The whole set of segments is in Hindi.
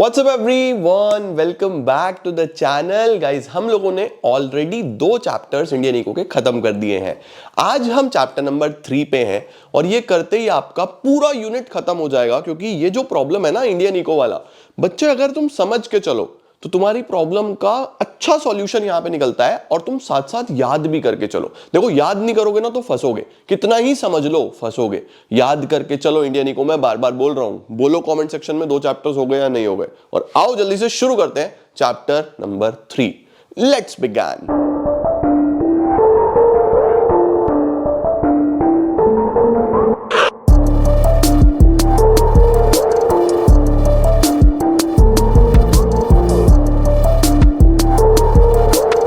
What's up everyone? Welcome back to the channel. Guys, हम लोगों ने ऑलरेडी 2 चैप्टर्स इंडियन इको के खत्म कर दिए हैं। आज हम चैप्टर नंबर 3 पे हैं और ये करते ही आपका पूरा यूनिट खत्म हो जाएगा, क्योंकि ये जो प्रॉब्लम है ना इंडियन इको वाला, बच्चे अगर तुम समझ के चलो तो तुम्हारी प्रॉब्लम का अच्छा सॉल्यूशन यहां पे निकलता है और तुम साथ साथ याद भी करके चलो। देखो, याद नहीं करोगे ना तो फंसोगे, कितना ही समझ लो फंसोगे। याद करके चलो इंडियन इको। मैं बार बार बोल रहा हूं, बोलो कमेंट सेक्शन में 2 चैप्टर्स हो गए या नहीं हो गए। और आओ जल्दी से शुरू करते हैं चैप्टर नंबर 3। Let's begin.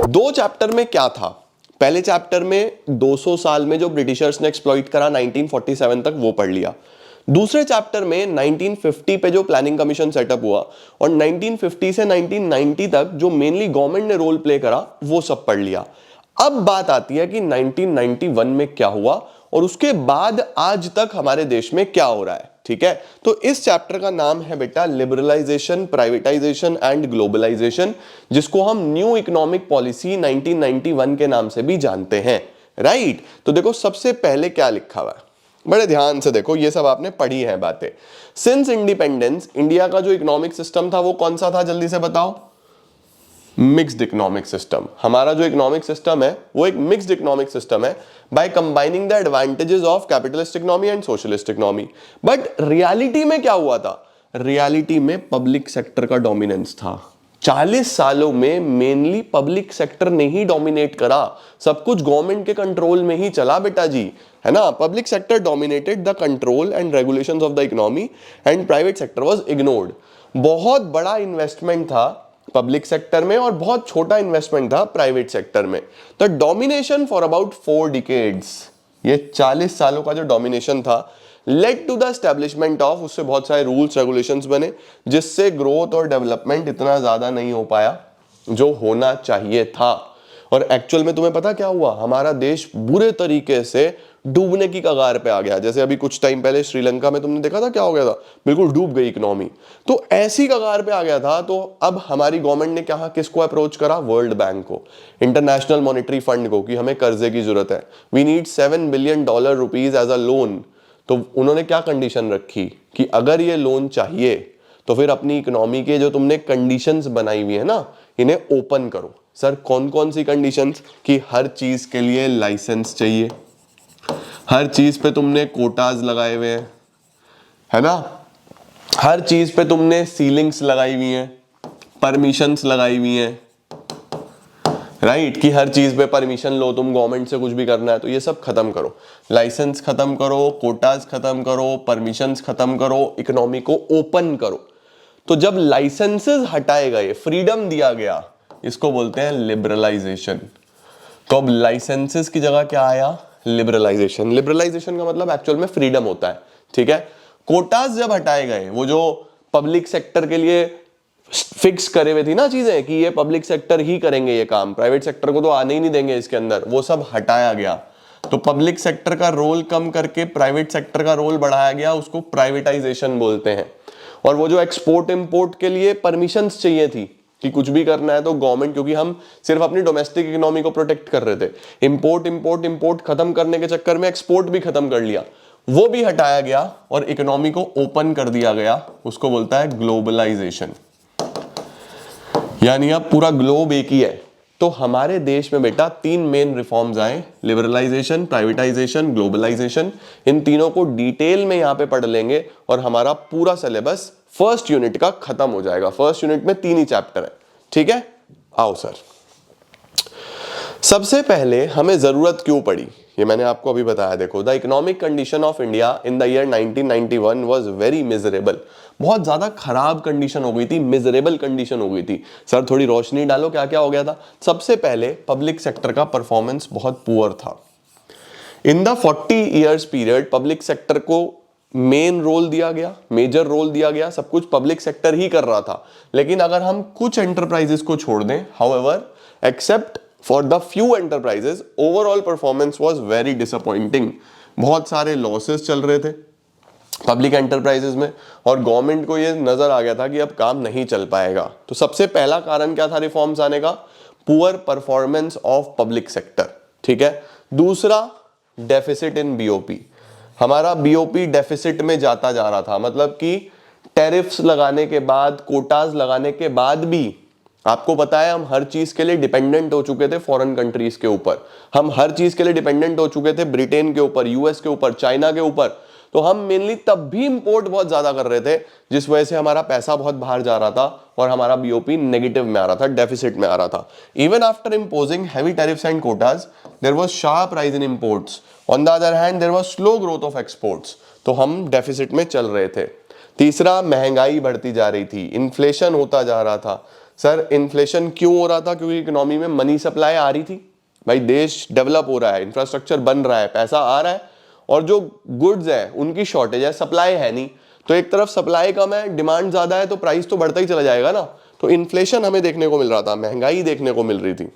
दो चैप्टर में क्या था? पहले चैप्टर में 200 साल में जो ब्रिटिशर्स ने एक्सप्लॉइट करा 1947 तक, वो पढ़ लिया। दूसरे चैप्टर में 1950 पे जो प्लानिंग कमीशन सेटअप हुआ और 1950 से 1990 तक जो मेनली गवर्नमेंट ने रोल प्ले करा, वो सब पढ़ लिया। अब बात आती है कि 1991 में क्या हुआ और उसके बाद आज तक हमारे देश में क्या हो रहा है। ठीक है, तो इस चैप्टर का नाम है बेटा लिबरलाइजेशन, प्राइवेटाइजेशन एंड ग्लोबलाइजेशन, जिसको हम न्यू इकोनॉमिक पॉलिसी 1991 के नाम से भी जानते हैं। राइट, तो देखो सबसे पहले क्या लिखा हुआ है, बड़े ध्यान से देखो, ये सब आपने पढ़ी है बातें। सिंस इंडिपेंडेंस इंडिया का जो इकोनॉमिक सिस्टम था वो कौन सा था, जल्दी से बताओ? Mixed economic system. हमारा जो इकोनॉमिक सिस्टम है वो एक मिक्स्ड इकोनॉमिक सिस्टम है, by combining the advantages of capitalist economy and socialist economy. But reality में क्या हुआ था? रियलिटी में पब्लिक सेक्टर का डोमिनेंस था। 40 सालों में मेनली पब्लिक सेक्टर ने ही डोमिनेट करा, सब कुछ गवर्नमेंट के कंट्रोल में ही चला बेटा जी, है ना। Public sector dominated the control and regulations of the economy and private sector was ignored. बहुत बड़ा इन्वेस्टमेंट था पब्लिक सेक्टर में और बहुत छोटा इन्वेस्टमेंट था प्राइवेट सेक्टर में। The domination for about 4 decades, ये 40 सालों का जो डोमिनेशन था, led to the establishment of, उससे बहुत सारे रूल्स रेगुलेशंस बने, जिससे ग्रोथ और डेवलपमेंट इतना ज्यादा नहीं हो पाया जो होना चाहिए था। और एक्चुअल में तुम्हें पता क्या हुआ? हमारा देश बुरे तरीके से डूबने की कगार पे आ गया। जैसे अभी कुछ टाइम पहले श्रीलंका में तुमने देखा था क्या हो गया था, बिल्कुल डूब गई इकोनॉमी। तो ऐसी कगार पे आ गया था। तो अब हमारी गवर्नमेंट ने क्या, किसको अप्रोच करा? वर्ल्ड बैंक को, इंटरनेशनल मॉनेटरी फंड को, कि हमें कर्जे की जरूरत है, we need $7 billion as a loan. तो उन्होंने क्या कंडीशन रखी कि अगर ये लोन चाहिए तो फिर अपनी इकोनॉमी के जो तुमने कंडीशंस बनाई हुई है ना, इन्हें ओपन करो। सर कौन कौन सी कंडीशंस? कि हर चीज के लिए लाइसेंस चाहिए, हर चीज पे तुमने कोटाज लगाए हुए हैं, है ना, हर चीज पे तुमने सीलिंग्स लगाई हुई हैं, परमिशंस लगाई हुई हैं। राइट, कि हर चीज पे परमिशन लो तुम, गवर्नमेंट से कुछ भी करना है तो ये सब खत्म करो। लाइसेंस खत्म करो, कोटाज खत्म करो, परमिशंस खत्म करो, इकोनॉमी को ओपन करो। तो जब लाइसेंसेस हटाए गए, फ्रीडम दिया गया, इसको बोलते हैं लिबरलाइजेशन। तो अब लाइसेंसेस की जगह क्या आया? लिबरलाइजेशन। लिबरलाइजेशन का मतलब एक्चुअल में फ्रीडम होता है। ठीक है, कोटास जब हटाए गए, वो जो पब्लिक सेक्टर के लिए फिक्स करे हुए थी ना चीजें, कि ये पब्लिक सेक्टर ही करेंगे ये काम, प्राइवेट सेक्टर को तो आने ही नहीं देंगे इसके अंदर, वो सब हटाया गया। तो पब्लिक सेक्टर का रोल कम करके प्राइवेट सेक्टर का रोल बढ़ाया गया, उसको प्राइवेटाइजेशन बोलते हैं। और वो जो एक्सपोर्ट इंपोर्ट के लिए परमिशंस चाहिए थी कि कुछ भी करना है तो गवर्नमेंट, क्योंकि हम सिर्फ अपनी डोमेस्टिक इकोनॉमी को प्रोटेक्ट कर रहे थे, इंपोर्ट इंपोर्ट इंपोर्ट खत्म करने के चक्कर में एक्सपोर्ट भी खत्म कर लिया, वो भी हटाया गया और इकोनॉमी को ओपन कर दिया गया। उसको बोलता है ग्लोबलाइजेशन, यानी अब पूरा ग्लोब एक ही है। तो हमारे देश में बेटा 3 मेन रिफॉर्म्स आए, लिबरलाइजेशन, प्राइवेटाइजेशन, ग्लोबलाइजेशन। इन तीनों को डिटेल में यहां पे पढ़ लेंगे और हमारा पूरा सिलेबस फर्स्ट यूनिट का खत्म हो जाएगा। फर्स्ट यूनिट में 3 ही चैप्टर है। ठीक है, आओ सर। सबसे पहले हमें जरूरत क्यों पड़ी, ये मैंने आपको अभी बताया। देखो, the economic condition of India in the year 1991 was very miserable. बहुत ज्यादा खराब कंडीशन हो गई थी, मिजरेबल कंडीशन हो गई थी। सर थोड़ी रोशनी डालो, क्या क्या हो गया था? सबसे पहले पब्लिक सेक्टर का परफॉर्मेंस बहुत पुअर था। In the 40 years period public sector को मेन रोल दिया गया, मेजर रोल दिया गया, सब कुछ पब्लिक सेक्टर ही कर रहा था। लेकिन अगर हम कुछ एंटरप्राइजेस को छोड़ दें, however except for the few enterprises, overall performance was very disappointing. बहुत सारे लॉसेस चल रहे थे, पब्लिक एंटरप्राइजेस में, और गवर्नमेंट को ये नजर आ गया था कि अब काम नहीं चल पाएगा। तो सबसे पहला कारण क्या था रिफॉर्म्स आने का? Poor performance of public sector, ठीक है। दूसरा, डेफिसिट इन बीओपी। हमारा बीओपी डेफिसिट में जाता जा रहा था, मतलब कि टैरिफ्स लगाने के बाद, कोटाज लगाने के बाद भी, आपको पता है हम हर चीज के लिए डिपेंडेंट हो चुके थे फॉरेन कंट्रीज के ऊपर, हम हर चीज के लिए डिपेंडेंट हो चुके थे ब्रिटेन के ऊपर, यूएस के ऊपर, चाइना के ऊपर। तो हम मेनली तब भी इंपोर्ट बहुत ज्यादा कर रहे थे, जिस वजह से हमारा पैसा बहुत बाहर जा रहा था और हमारा बीओपी नेगेटिव में आ रहा था, डेफिसिट में आ रहा था। Even after imposing heavy tariffs and quotas there was sharp rise in imports, on the other hand there was slow growth of exports. तो हम डेफिसिट में चल रहे थे। तीसरा, महंगाई बढ़ती जा रही थी, इन्फ्लेशन होता जा रहा था। सर इन्फ्लेशन क्यों हो रहा था? क्योंकि इकोनॉमी में मनी सप्लाई आ रही थी। भाई देश डेवलप हो रहा है, इंफ्रास्ट्रक्चर बन रहा है, पैसा आ रहा है, और जो गुड्स है उनकी शॉर्टेज है, सप्लाई है नहीं। तो एक तरफ सप्लाई कम है, डिमांड ज्यादा है, तो प्राइस तो बढ़ता ही चला जाएगा ना। तो इन्फ्लेशन हमें देखने को मिल रहा था, महंगाई देखने को मिल रही थी।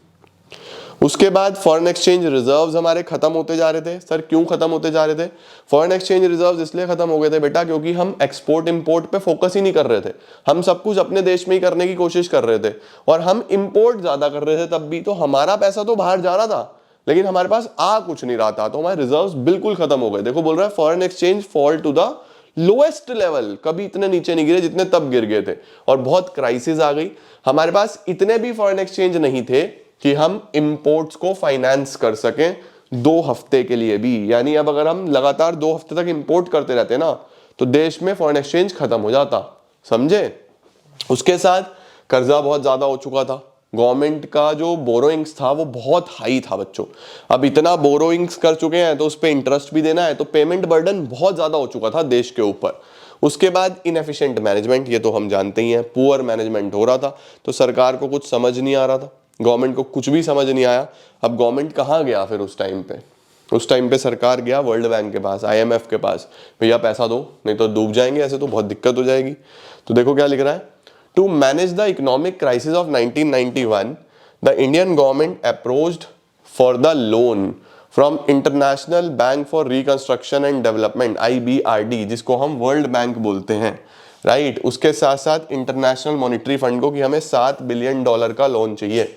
उसके बाद फॉरेन एक्सचेंज रिजर्व्स हमारे खत्म होते जा रहे थे। सर क्यों खत्म होते जा रहे थे? फॉरेन एक्सचेंज रिजर्व्स इसलिए खत्म हो गए थे बेटा, क्योंकि हम एक्सपोर्ट इंपोर्ट पे फोकस ही नहीं कर रहे थे। हम सब कुछ अपने देश में ही करने की कोशिश कर रहे थे, और हम इंपोर्ट ज्यादा कर रहे थे तब भी। तो हमारा पैसा तो बाहर जा रहा था, लेकिन हमारे पास आ कुछ नहीं रहा था, तो हमारे रिजर्व्स बिल्कुल खत्म हो गए। देखो बोल रहा है foreign exchange fall to the lowest level, कभी इतने नीचे नहीं गिरे जितने तब गिर गए थे, और बहुत क्राइसिस आ गई। हमारे पास इतने भी फॉरेन एक्सचेंज नहीं थे कि हम इंपोर्ट्स को फाइनेंस कर सकें 2 हफ्ते के लिए भी। यानी अब अगर हम लगातार 2 हफ्ते तक इंपोर्ट करते रहते ना, तो देश में फॉरेन एक्सचेंज खत्म हो जाता, समझे। उसके साथ कर्जा बहुत ज्यादा हो चुका था, गवर्नमेंट का जो बोरोइंग्स था वो बहुत हाई था बच्चों। अब इतना बोरोइंग्स कर चुके हैं तो उस पर इंटरेस्ट भी देना है, तो पेमेंट बर्डन बहुत ज्यादा हो चुका था देश के ऊपर। उसके बाद इनएफिशिएंट मैनेजमेंट, ये तो हम जानते ही हैं, पुअर मैनेजमेंट हो रहा था। तो सरकार को कुछ समझ नहीं आ रहा था, गवर्नमेंट को कुछ भी समझ नहीं आया। अब गवर्नमेंट कहाँ गया फिर उस टाइम पे? उस टाइम पे सरकार गया वर्ल्ड बैंक के पास, आईएमएफ के पास, भैया पैसा दो नहीं तो डूब जाएंगे, ऐसे तो बहुत दिक्कत हो जाएगी। तो देखो क्या लिख रहा है, to manage the economic crisis of 1991 the Indian government approached for the loan from International Bank for Reconstruction and Development, IBRD, जिसको हम वर्ल्ड बैंक बोलते हैं, राइट। उसके साथ साथ इंटरनेशनल मॉनिटरी फंड को कि हमें $7 बिलियन का लोन चाहिए,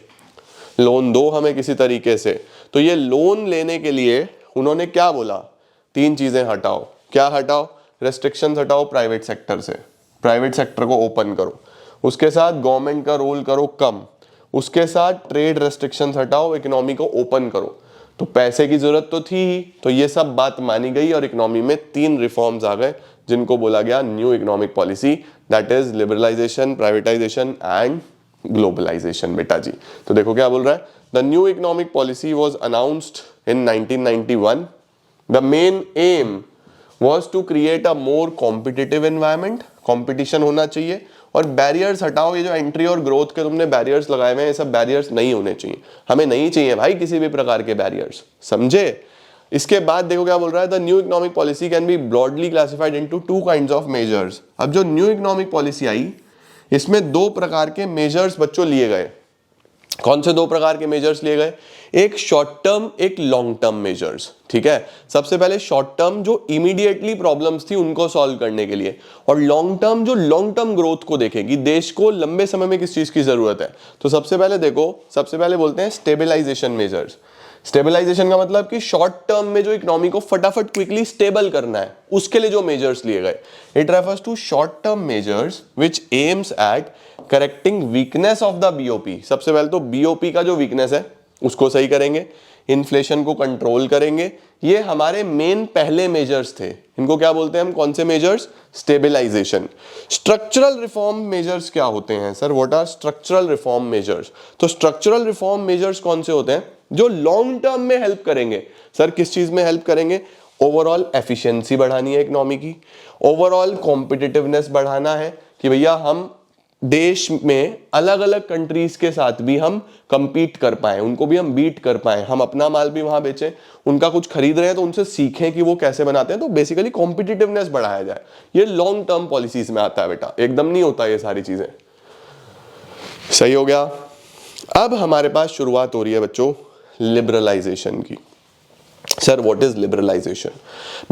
लोन दो हमें किसी तरीके से। तो ये लोन लेने के लिए उन्होंने क्या बोला? 3 चीजें हटाओ। क्या हटाओ? रेस्ट्रिक्शंस हटाओ प्राइवेट सेक्टर से, प्राइवेट सेक्टर को ओपन करो। उसके साथ गवर्नमेंट का रोल करो कम। उसके साथ ट्रेड रेस्ट्रिक्शंस हटाओ, इकोनॉमी को ओपन करो। तो पैसे की जरूरत तो थी ही, तो ये सब बात मानी गई और इकोनॉमी में 3 रिफॉर्म्स आ गए, जिनको बोला गया new economic policy, that is liberalisation, privatisation and globalisation. बेटा जी, तो देखो क्या बोल रहा है, the new economic policy was announced in 1991। The main aim was to create a more competitive environment, competition होना चाहिए, और बैरियर्स हटाओ। ये जो एंट्री और ग्रोथ के तुमने बैरियर्स लगाए हुए हैं, ये सब बैरियर्स नहीं होने चाहिए, हमें नहीं चाहिए भाई किसी भी प्रकार के बैरियर्स, समझे। इसके बाद देखो क्या बोल रहा है, the new economic policy can be broadly classified into 2 kinds of measures. अब जो न्यू इकोनॉमिक पॉलिसी आई, इसमें 2 प्रकार के मेजर्स बच्चों लिए गए। कौन से 2 प्रकार के मेजर्स लिए गए? एक शॉर्ट टर्म, एक लॉन्ग टर्म मेजर्स, ठीक है। सबसे पहले शॉर्ट टर्म जो इमीडिएटली प्रॉब्लम्स थी उनको सॉल्व करने के लिए, और लॉन्ग टर्म जो लॉन्ग टर्म ग्रोथ को देखेगी, देश को लंबे समय में किस चीज की जरूरत है। तो सबसे पहले देखो, सबसे पहले बोलते हैं स्टेबलाइजेशन मेजर्स। स्टेबलाइजेशन का मतलब कि शॉर्ट टर्म में जो इकोनॉमी को फटाफट क्विकली स्टेबल करना है, उसके लिए जो मेजर्स लिए गए। It refers to short term measures which aims at correcting weakness of the BOP. सबसे पहले तो बीओपी का जो वीकनेस है उसको सही करेंगे, इन्फ्लेशन को कंट्रोल करेंगे। ये हमारे मेन पहले मेजर्स थे। इनको क्या बोलते हैं हम? कौन से measures? Stabilisation. Structural reform measures क्या होते हैं sir? What are structural reform measures? तो स्ट्रक्चरल रिफॉर्म मेजर्स कौन से होते हैं? जो लॉन्ग टर्म में हेल्प करेंगे। सर किस चीज में हेल्प करेंगे? ओवरऑल एफिशिएंसी बढ़ानी है इकोनॉमी की, ओवरऑल कॉम्पिटिटिवनेस बढ़ाना है कि भैया हम देश में अलग अलग कंट्रीज के साथ भी हम कंपीट कर पाए, उनको भी हम बीट कर पाए, हम अपना माल भी वहां बेचें, उनका कुछ खरीद रहे हैं तो उनसे सीखें कि वो कैसे बनाते हैं। तो बेसिकली कॉम्पिटिटिवनेस बढ़ाया जाए। ये लॉन्ग टर्म पॉलिसीज में आता है बेटा, एकदम नहीं होता ये सारी चीजें। सही हो गया। अब हमारे पास शुरुआत हो रही है बच्चों लिबरलाइजेशन की। Sir what is liberalisation?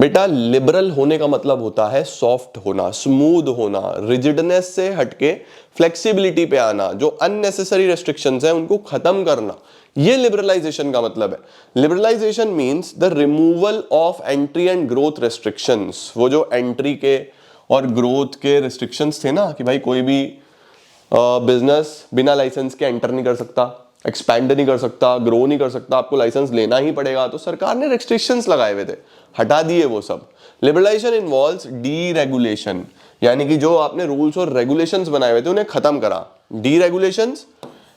बेटा लिबरल होने का मतलब होता है सॉफ्ट होना, स्मूथ होना, रिजिडनेस से हटके फ्लेक्सिबिलिटी पे आना, जो अननेसेसरी रेस्ट्रिक्शंस हैं उनको खत्म करना, ये लिबरलाइजेशन का मतलब है। Liberalisation means the removal of entry and growth restrictions. वो जो एंट्री के और ग्रोथ के रेस्ट्रिक्शंस थे ना कि भाई कोई भी बिजनेस बिना लाइसेंस के एंटर नहीं कर सकता, एक्सपैंड नहीं कर सकता, ग्रो नहीं कर सकता, आपको लाइसेंस लेना ही पड़ेगा, तो सरकार ने रेस्ट्रिक्शंस लगाए हुए थे, हटा दिए वो सब। लिबरलाइजेशन इन्वॉल्व्स डीरेगुलेशन, यानी कि जो आपने रूल्स और रेगुलेशंस बनाए हुए थे उन्हें खत्म करा। Deregulations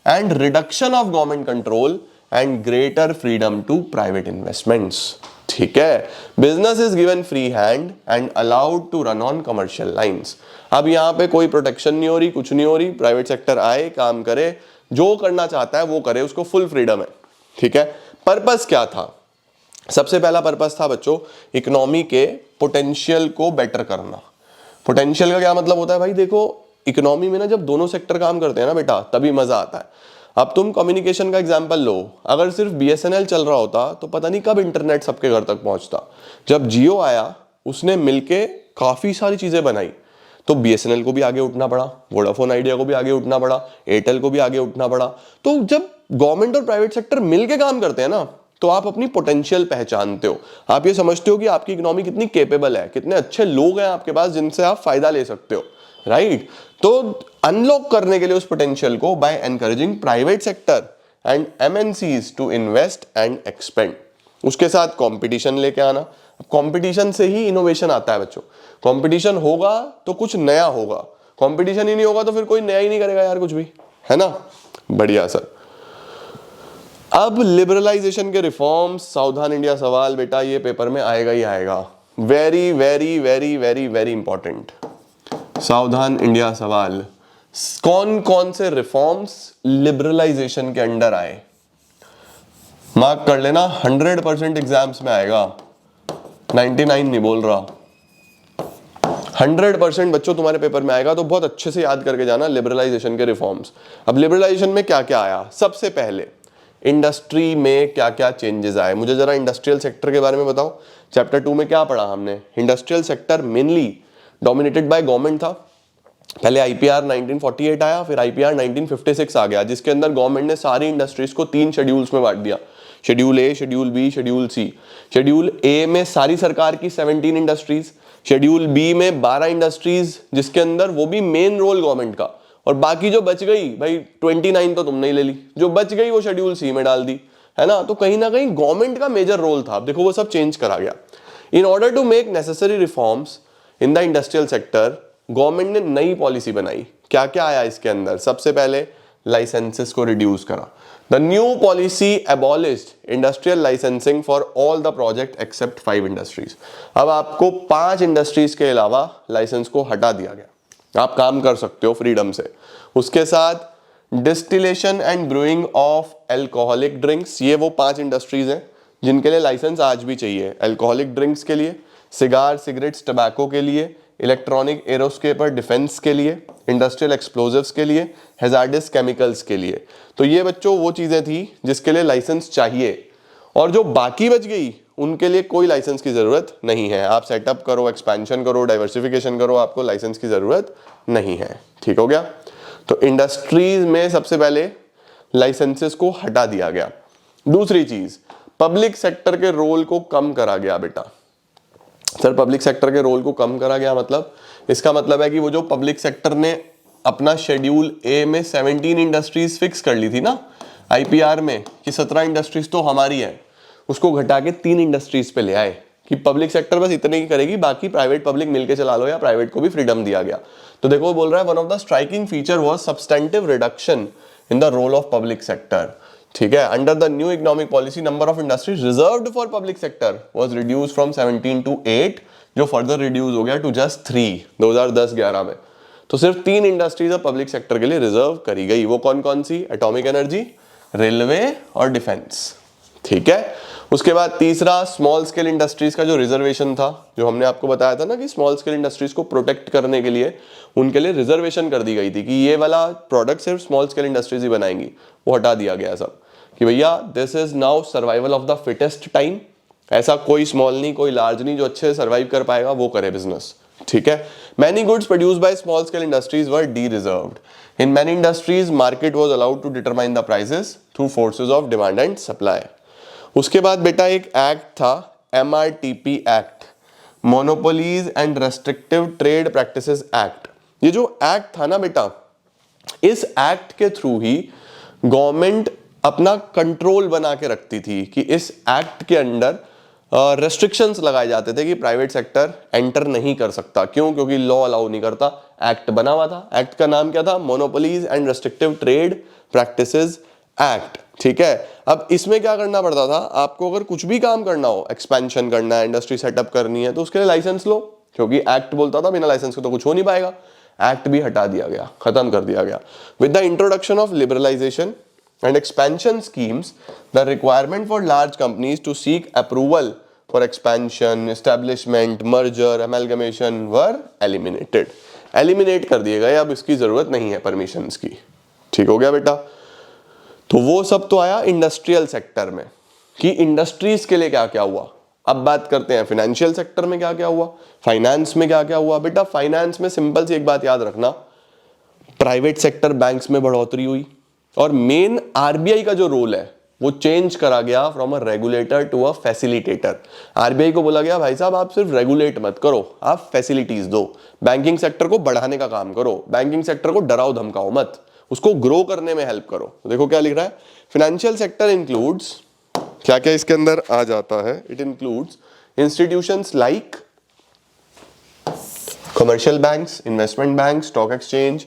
and reduction of government control and greater freedom to private investments. ठीक है, business is given free hand and allowed to run on commercial lines. अब यहां पे कोई प्रोटेक्शन नहीं हो रही, कुछ नहीं हो रही, प्राइवेट सेक्टर आए, काम करे, जो करना चाहता है वो करे, उसको फुल फ्रीडम है। ठीक है, पर्पस क्या था? सबसे पहला पर्पस था बच्चों इकोनॉमी के पोटेंशियल को बेटर करना। पोटेंशियल का क्या मतलब होता है भाई? देखो इकोनॉमी में ना जब दोनों सेक्टर काम करते हैं ना बेटा, तभी मजा आता है। अब तुम कम्युनिकेशन का एग्जांपल लो, अगर सिर्फ बीएसएनएल चल रहा होता तो पता नहीं कब इंटरनेट सबके घर तक पहुंचता। जब जियो आया उसने मिलके काफी सारी चीजें बनाई, तो बीएसएनएल को भी आगे उठना पड़ा, वोडाफोन आइडिया को भी आगे उठना पड़ा, एयरटेल को भी आगे उठना पड़ा। तो जब गवर्नमेंट और प्राइवेट सेक्टर मिलके काम करते हैं ना, तो आप अपनी पोटेंशियल पहचानते हो, आप ये समझते हो कि आपकी इकोनॉमी कितनी केपेबल है, कितने अच्छे लोग हैं आपके पास जिनसे आप फायदा ले सकते हो, राइट? तो अनलॉक करने के लिए उस पोटेंशियल को by encouraging private sector and MNCs to invest and expand, उसके साथ कंपटीशन लेके आना। अब कंपटीशन से ही इनोवेशन आता है बच्चों। कंपटीशन होगा तो कुछ नया होगा, कंपटीशन ही नहीं होगा तो फिर कोई नया ही नहीं करेगा यार कुछ भी, है ना? बढ़िया सर। अब लिबरलाइजेशन के रिफॉर्म्स, सावधान इंडिया सवाल बेटा ये पेपर में आएगा ही आएगा, very very very very very important. सावधान इंडिया सवाल, कौन कौन से रिफॉर्म्स लिबरलाइजेशन के अंडर आए? मार्क कर लेना, 100% एग्जाम्स में आएगा, 99 नहीं बोल रहा, 100% बच्चों तुम्हारे पेपर में आएगा, तो बहुत अच्छे से याद करके जाना लिबरलाइजेशन के रिफॉर्म्स। अब लिबरलाइजेशन में क्या क्या आया? सबसे पहले इंडस्ट्री में क्या क्या चेंजेस आए, मुझे जरा इंडस्ट्रियल सेक्टर के बारे में बताओ। चैप्टर 2 में क्या पढ़ा हमने? Industrial sector mainly dominated by government था। पहले आईपीआर 1948 आया, फिर आईपीआर 1956 आ गया, जिसके अंदर गवर्नमेंट ने सारी इंडस्ट्रीज को 3 शेड्यूल्स में बांट दिया, schedule A, schedule B, schedule C. Schedule A में सारी सरकार की 17 इंडस्ट्रीज, शेड्यूल बी में 12 इंडस्ट्रीज, जिसके अंदर वो भी मेन रोल गवर्नमेंट का, और बाकी जो बच गई भाई 29 तो तुमने ही ले ली, जो बच गई वो शेड्यूल सी में डाल दी, है ना? तो कहीं ना कहीं गवर्नमेंट का मेजर रोल था। देखो वो सब चेंज करा गया। In order to make necessary reforms in the industrial sector, government ने नई पॉलिसी बनाई। क्या क्या आया इसके अंदर? सबसे पहले लाइसेंसेस को रिड्यूस करा। The new policy abolished industrial licensing for all the project except 5 industries. अब आपको 5 इंडस्ट्रीज के अलावा लाइसेंस को हटा दिया गया, आप काम कर सकते हो फ्रीडम से। उसके साथ distillation and brewing of alcoholic drinks, ये वो 5 इंडस्ट्रीज हैं जिनके लिए लाइसेंस आज भी चाहिए। एल्कोहलिक ड्रिंक्स के लिए, सिगार, सिगरेट्स, टबैको के लिए, इलेक्ट्रॉनिक, एरोस्पेस और डिफेंस के लिए, इंडस्ट्रियल एक्सप्लोजिव्स के लिए, हैजार्डस केमिकल्स के लिए। तो ये बच्चों वो चीजें थी जिसके लिए लाइसेंस चाहिए, और जो बाकी बच गई उनके लिए कोई लाइसेंस की जरूरत नहीं है। आप सेटअप करो, एक्सपेंशन करो, डाइवर्सिफिकेशन करो, आपको लाइसेंस की जरूरत नहीं है। ठीक हो गया? तो इंडस्ट्रीज में सबसे पहले लाइसेंसेस को हटा दिया गया। दूसरी चीज, पब्लिक सेक्टर के रोल को कम करा गया बेटा। सर पब्लिक सेक्टर के रोल को कम करा गया मतलब? इसका मतलब है कि वो जो पब्लिक सेक्टर ने अपना शेड्यूल ए में 17 इंडस्ट्रीज फिक्स कर ली थी ना आईपीआर में कि 17 इंडस्ट्रीज तो हमारी है, उसको घटा के 3 इंडस्ट्रीज पे ले आए कि पब्लिक सेक्टर बस इतने ही करेगी, बाकी प्राइवेट पब्लिक मिलके चला लो, या प्राइवेट को भी फ्रीडम दिया गया। तो देखो वो बोल रहा है one of the striking feature was substantive reduction in the role of public sector. ठीक है, under the new economic policy number of industries reserved for public sector was reduced from 17 to 8, जो फर्दर रिड्यूस हो गया टू जस्ट 3 2010-11 में। तो सिर्फ 3 इंडस्ट्रीज अब पब्लिक सेक्टर के लिए रिजर्व करी गई। वो कौन कौन सी? एटॉमिक एनर्जी, रेलवे और डिफेंस। ठीक है, उसके बाद तीसरा स्मॉल स्केल इंडस्ट्रीज का जो रिजर्वेशन था, जो हमने आपको बताया था ना कि स्मॉल स्केल इंडस्ट्रीज को प्रोटेक्ट करने के लिए उनके लिए रिजर्वेशन कर दी गई थी कि ये वाला प्रोडक्ट सिर्फ स्मॉल स्केल इंडस्ट्रीज ही बनाएंगी, वो हटा दिया गया सब कि भैया this is now survival of the fittest time, ऐसा कोई स्मॉल नहीं, कोई लार्ज नहीं, जो अच्छे से सर्वाइव कर पाएगा वो करे बिजनेस, ठीक है। Many goods produced by small scale industries were dereserved. In many industries market was allowed to determine the prices through forces of demand and supply. उसके बाद बेटा एक एक्ट था, MRTP act, monopolies and restrictive trade practices act. ये जो एक्ट था ना बेटा, इस एक्ट के थ्रू ही गवर्नमेंट अपना कंट्रोल बना के रखती थी कि इस एक्ट के अंडर रेस्ट्रिक्शंस लगाए जाते थे कि प्राइवेट सेक्टर एंटर नहीं कर सकता। क्यों? क्योंकि लॉ अलाउ नहीं करता, एक्ट बना हुआ था। एक्ट का नाम क्या था? Monopolies and restrictive trade practices act, ठीक है। अब इसमें क्या करना पड़ता था, आपको अगर कुछ भी काम करना हो, एक्सपेंशन करना है, इंडस्ट्री सेटअप करनी है, तो उसके लिए लाइसेंस लो, क्योंकि एक्ट बोलता था बिना लाइसेंस के तो कुछ हो नहीं पाएगा। एक्ट भी हटा दिया गया, खत्म कर दिया गया। With the introduction of liberalisation and expansion schemes, the requirement for large companies to seek approval for expansion, establishment, merger, amalgamation were eliminated. Eliminate कर दिए गए, अब इसकी जरूरत नहीं है परमिशंस की। ठीक हो गया बेटा। तो वो सब तो आया इंडस्ट्रियल सेक्टर में कि इंडस्ट्रीज के लिए क्या क्या हुआ। अब बात करते हैं फाइनेंशियल सेक्टर में क्या क्या हुआ, फाइनेंस में क्या क्या हुआ। बेटा फाइनेंस में सिंपल सी एक बात याद रखना, प्राइवेट सेक्टर बैंक्स में बढ़ोतरी हुई और मेन आरबीआई का जो रोल है वो चेंज करा गया from a regulator to a facilitator. RBI को बोला गया भाई साहब आप सिर्फ रेगुलेट मत करो, आप फैसिलिटीज दो, बैंकिंग सेक्टर को बढ़ाने का काम करो, बैंकिंग सेक्टर को डराओ धमकाओ मत, उसको ग्रो करने में हेल्प करो। तो देखो क्या लिख रहा है, फाइनेंशियल सेक्टर इंक्लूड्स, क्या क्या इसके अंदर आ जाता है, it includes institutions like commercial banks, investment bank, stock exchange,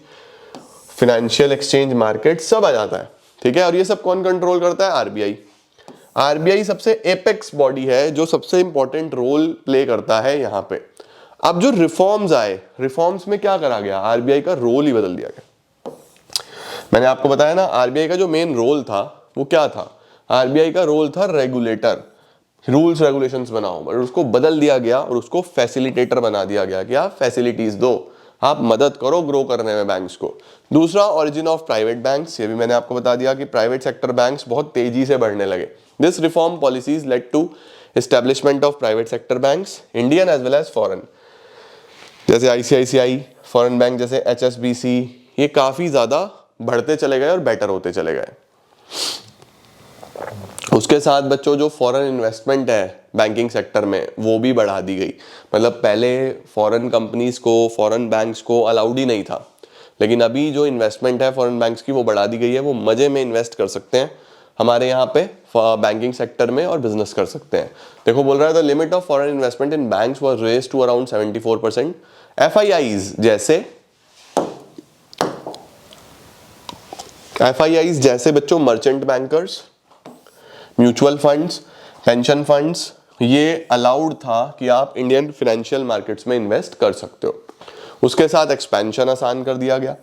financial exchange market, सब आ जाता है, ठीक है। और ये सब कौन कंट्रोल करता है? आरबीआई। आरबीआई सबसे एपेक्स बॉडी है जो सबसे इंपॉर्टेंट रोल प्ले करता है यहाँ पे। अब जो रिफॉर्म्स आए, रिफॉर्म्स में क्या करा गया, आरबीआई का रोल ही बदल दिया गया। मैंने आपको बताया ना, आरबीआई का जो मेन रोल था वो क्या था, आरबीआई का रोल था रेगुलेटर, रूल्स रेगुलेशंस बनाओ, बट उसको बदल दिया गया और उसको फैसिलिटेटर बना दिया गया कि आप फैसिलिटीज दो, आप मदद करो ग्रो करने में बैंक्स को। दूसरा, ओरिजिन ऑफ प्राइवेट बैंक्स, ये भी मैंने आपको बता दिया कि प्राइवेट सेक्टर बैंक्स बहुत तेजी से बढ़ने लगे। This reform policies led to establishment of private sector banks, Indian as well as foreign, जैसे आईसीआईसीआई, फॉरेन बैंक जैसे एचएसबीसी, ये काफी ज्यादा बढ़ते चले गए और बेटर होते चले गए। उसके साथ बच्चों जो फॉरेन इन्वेस्टमेंट है बैंकिंग सेक्टर में वो भी बढ़ा दी गई। मतलब पहले फॉरेन कंपनीज को, फॉरेन बैंक्स को अलाउड ही नहीं था, लेकिन अभी जो इन्वेस्टमेंट है फॉरेन बैंक्स की वो बढ़ा दी गई है। वो मजे में इन्वेस्ट कर सकते हैं हमारे यहाँ पे बैंकिंग सेक्टर में और बिजनेस कर सकते हैं। देखो बोल रहा है the limit of foreign investment in banks was raised to around 74%। FIIs जैसे बच्चों merchant bankers, mutual funds, pension funds, ये अलाउड था कि आप इंडियन फाइनेंशियल मार्केट्स में इन्वेस्ट कर सकते हो। उसके साथ एक्सपेंशन आसान कर दिया गया,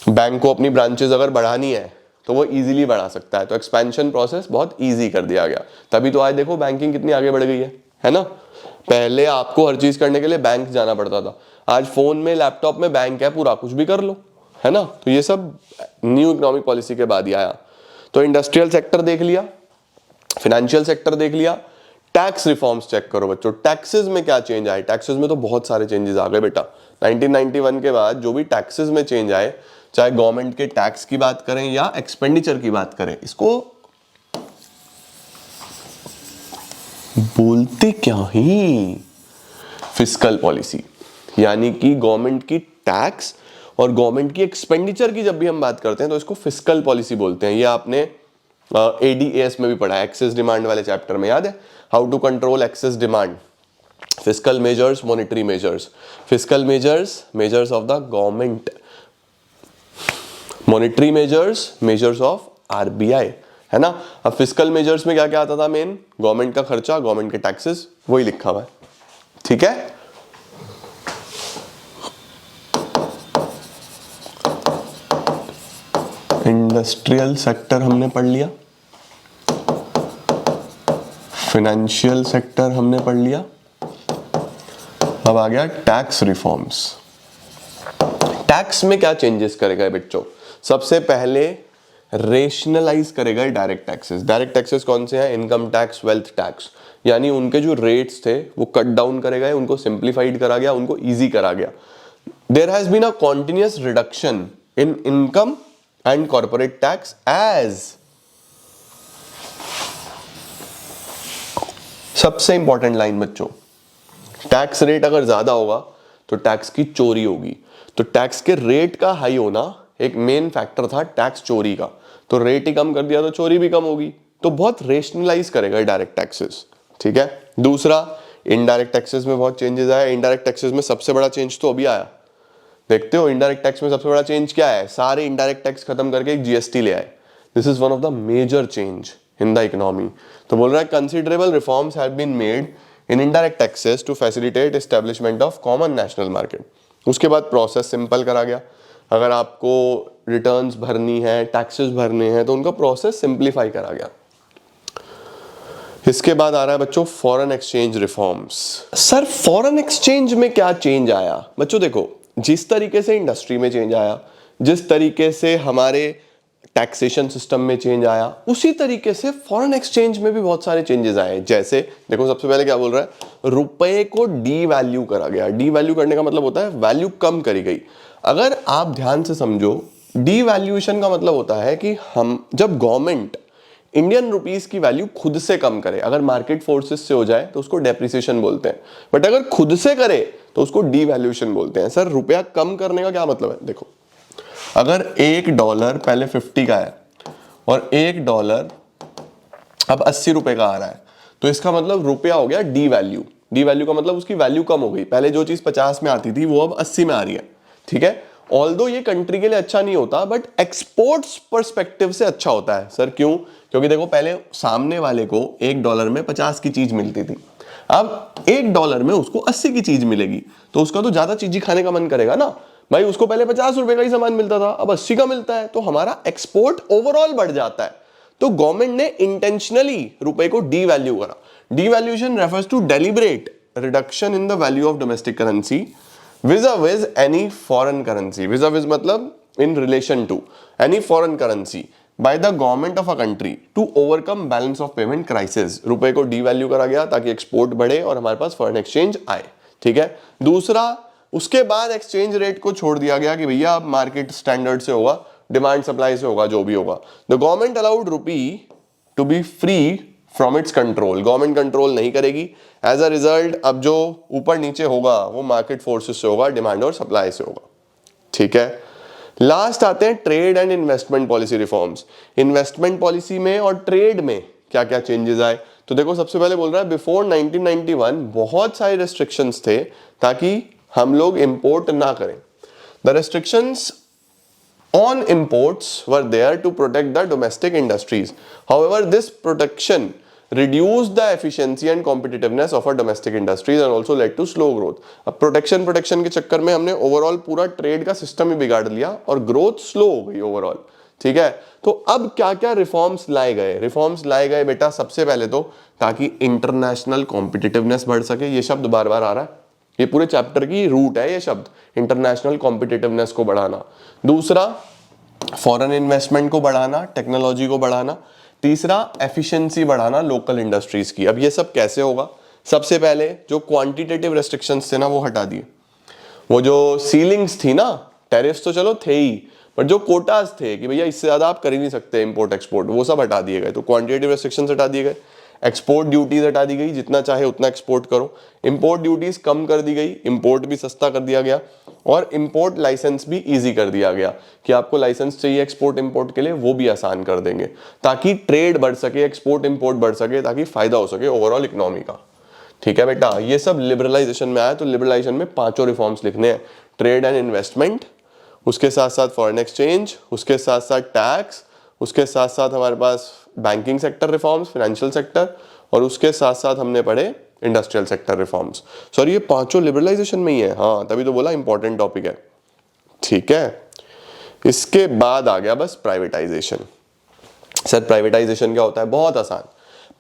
बैंक को अपनी ब्रांचेस अगर बढ़ानी है तो वो इजीली बढ़ा सकता है, तो एक्सपेंशन प्रोसेस बहुत इजी कर दिया गया। तभी तो आज देखो बैंकिंग कितनी आगे बढ़ गई है ना। पहले आपको हर चीज करने के लिए बैंक जाना पड़ता था, आज फोन में लैपटॉप में बैंक है पूरा, कुछ भी कर लो, है ना। तो ये सब न्यू इकोनॉमिक पॉलिसी के बाद ही आया। तो इंडस्ट्रियल सेक्टर देख लिया, फाइनेंशियल सेक्टर देख लिया। टैक्स रिफॉर्म्स चेक करो बच्चों, टैक्सेस में क्या चेंज आए। टैक्सेस में तो बहुत सारे चेंजेस आ गए बेटा। 1991 के बाद जो भी टैक्सेस में चेंज आए, चाहे गवर्नमेंट के टैक्स की बात करें या एक्सपेंडिचर की बात करें, इसको बोलते क्या ही, फिस्कल पॉलिसी, यानी कि गवर्नमेंट की टैक्स और गवर्नमेंट की एक्सपेंडिचर की जब भी हम बात करते हैं तो इसको फिस्कल पॉलिसी बोलते हैं। ये आपने एडीएस में भी पढ़ा है, एक्सेस डिमांड वाले चैप्टर में, याद है, how to control excess demand, fiscal measures, monetary measures. Fiscal measures, measures of the government, monetary measures, measures of RBI, है ना। अब फिस्कल मेजर्स में क्या क्या आता था, मेन गवर्नमेंट का खर्चा, गवर्नमेंट के टैक्सेस, वही लिखा हुआ है, ठीक है। इंडस्ट्रियल सेक्टर हमने पढ़ लिया, फाइनेंशियल सेक्टर हमने पढ़ लिया, अब आ गया टैक्स रिफॉर्म्स। टैक्स में क्या चेंजेस करेगा बच्चों, सबसे पहले रेशनलाइज करेगा डायरेक्ट टैक्सेस। डायरेक्ट टैक्सेस कौन से हैं? इनकम टैक्स, वेल्थ टैक्स, यानी उनके जो रेट्स थे वो कट डाउन करे गए, उनको सिंप्लीफाइड करा गया, उनको इजी करा गया। There has been a continuous reduction in income and corporate tax as, सबसे इंपॉर्टेंट लाइन बच्चों, टैक्स रेट अगर ज्यादा होगा तो टैक्स की चोरी होगी। तो टैक्स के रेट का हाई होना एक मेन फैक्टर था टैक्स चोरी का, तो रेट ही कम कर दिया तो चोरी भी कम होगी। तो बहुत रेशनलाइज करेगा डायरेक्ट टैक्सेस, ठीक है। दूसरा, इनडायरेक्ट टैक्सेस में बहुत चेंजेस आया। इनडायरेक्ट टैक्सेस में सबसे बड़ा चेंज तो अभी आया, देखते हो इनडायरेक्ट टैक्स में सबसे बड़ा चेंज क्या है? सारे इनडायरेक्ट टैक्स खत्म करके एक जीएसटी ले आए। This is one of the major change in the economy. तो बोल रहा है considerable reforms have been made in indirect taxes to facilitate establishment of common national market. उसके बाद प्रोसेस सिंपल करा गया। अगर आपको रिटर्न्स भरनी है, टैक्सेस भरने हैं, तो उनका प्रोसेस सिंप्लीफाई करा गया। इसके बाद आ रहा है बच्चों foreign exchange reforms. Sir foreign exchange में क्या चेंज आया? बच्चों देखो, जिस तरीके से इंडस्ट्री में चेंज आया, जिस तरीके से हमारे टैक्सेशन सिस्टम में चेंज आया, उसी तरीके से फॉरेन एक्सचेंज में भी बहुत सारे चेंजेस आए। जैसे देखो, सबसे पहले क्या बोल रहा है? रुपए को डी वैल्यू करा गया। डी वैल्यू करने का मतलब होता है वैल्यू कम करी गई। अगर आप ध्यान से समझो, डी वैल्यूएशन का मतलब होता है कि हम जब गवर्नमेंट इंडियन रुपीस की वैल्यू खुद से कम करे, अगर मार्केट फोर्सेस से हो जाए तो उसको डेप्रिसिएशन बोलते हैं, बट अगर खुद से करे तो उसको डीवैल्यूएशन बोलते हैं। सर रुपया कम करने का क्या मतलब है? देखो, अगर $1 पहले 50 का है और $1 अब 80 रुपए का आ रहा है, तो इसका मतलब रुपया हो गया डी वैल्यू। डी वैल्यू का मतलब उसकी वैल्यू कम हो गई। पहले जो चीज 50 में आती थी वो अब 80 में आ रही है, ठीक है। ऑल्दो ये कंट्री के लिए अच्छा नहीं होता, बट एक्सपोर्ट्स पर्सपेक्टिव से अच्छा होता है। सर क्यों? क्योंकि देखो, पहले सामने वाले को $1 में 50 की चीज मिलती थी, अब $1 में उसको 80 की चीज मिलेगी, तो उसका तो ज्यादा चीज ही खाने का मन करेगा ना भाई। उसको पहले 50 रुपए का ही सामान मिलता था, अब 80 का मिलता है, तो हमारा एक्सपोर्ट ओवरऑल बढ़ जाता है। तो गवर्नमेंट ने इंटेंशनली रुपए को डीवैल्यू करा। Devaluation refers to deliberate reduction in the value of domestic currency vis-a-vis any foreign currency। vis-a-vis मतलब in relation to any foreign currency by the government of a country to overcome balance of payment crisis। रुपए को डीवैल्यू करा गया ताकि एक्सपोर्ट बढ़े और हमारे पास फॉरेन एक्सचेंज आए, ठीक है। दूसरा, उसके बाद एक्सचेंज रेट को छोड़ दिया गया कि भैया अब मार्केट स्टैंडर्ड से होगा, डिमांड सप्लाई से होगा, जो भी होगा। The government allowed rupee to be free from its control. Government control नहीं करेगी। एज अ रिजल्ट अब जो ऊपर नीचे होगा वो मार्केट फोर्सेस से होगा, डिमांड और सप्लाई से होगा, ठीक है। लास्ट आते हैं trade and investment policy reforms. Investment policy में और ट्रेड में क्या क्या चेंजेस आए? तो देखो, सबसे पहले बोल रहा है बिफोर 1991 बहुत सारे रेस्ट्रिक्शंस थे ताकि हम लोग इंपोर्ट ना करें। The restrictions on imports were there to protect the domestic industries. However, this protection reduced the efficiency and competitiveness of our domestic industries and also led to slow growth। अब प्रोटेक्शन के चक्कर में हमने ओवरऑल पूरा ट्रेड का सिस्टम ही बिगाड़ लिया और ग्रोथ स्लो हो गई ओवरऑल, ठीक है। तो अब क्या क्या रिफॉर्म्स लाए गए? रिफॉर्म्स लाए गए बेटा, सबसे पहले तो ताकि इंटरनेशनल कॉम्पिटिटिवनेस बढ़ सके। ये शब्द बार बार आ रहा है, ये पूरे चैप्टर की रूट है ये शब्द, इंटरनेशनल कॉम्पिटिटिवनेस को बढ़ाना। दूसरा, फॉरेन इन्वेस्टमेंट को बढ़ाना, टेक्नोलॉजी को बढ़ाना। तीसरा, एफिशिएंसी बढ़ाना लोकल इंडस्ट्रीज की। अब ये सब कैसे होगा? सबसे पहले जो क्वांटिटेटिव रेस्ट्रिक्शंस थे ना वो हटा दिए। वो जो सीलिंग्स थी ना, टैरिफ्स तो चलो थे ही, बट जो कोटाज थे कि भैया इससे ज्यादा आप कर ही नहीं सकते इंपोर्ट एक्सपोर्ट, वो सब हटा दिए गए। तो क्वांटिटेटिव रेस्ट्रिक्शंस हटा दिए गए। एक्सपोर्ट ड्यूटीज हटा दी गई, जितना चाहे उतना एक्सपोर्ट करो। इंपोर्ट ड्यूटीज कम कर दी गई, इंपोर्ट भी सस्ता कर दिया गया। और इंपोर्ट लाइसेंस भी इजी कर दिया गया कि आपको लाइसेंस चाहिए एक्सपोर्ट इंपोर्ट के लिए, वो भी आसान कर देंगे ताकि ट्रेड बढ़ सके, एक्सपोर्ट इंपोर्ट बढ़ सके, ताकि फायदा हो सके ओवरऑल इकोनॉमी का, ठीक है बेटा। ये सब लिबरलाइजेशन में आया। तो लिबरलाइजेशन में 5 रिफॉर्म्स लिखने हैं, ट्रेड एंड इन्वेस्टमेंट, उसके साथ साथ फॉरेन एक्सचेंज, उसके साथ साथ टैक्स, उसके साथ साथ हमारे पास banking sector reforms, financial sector, और उसके साथ साथ हमने पढ़े इंडस्ट्रियल सेक्टर रिफॉर्म्स। सर ये 5 लिबरलाइजेशन में ही है, हाँ तभी तो बोला इंपॉर्टेंट टॉपिक है, ठीक है। इसके बाद आ गया बस प्राइवेटाइजेशन। सर प्राइवेटाइजेशन क्या होता है? बहुत आसान,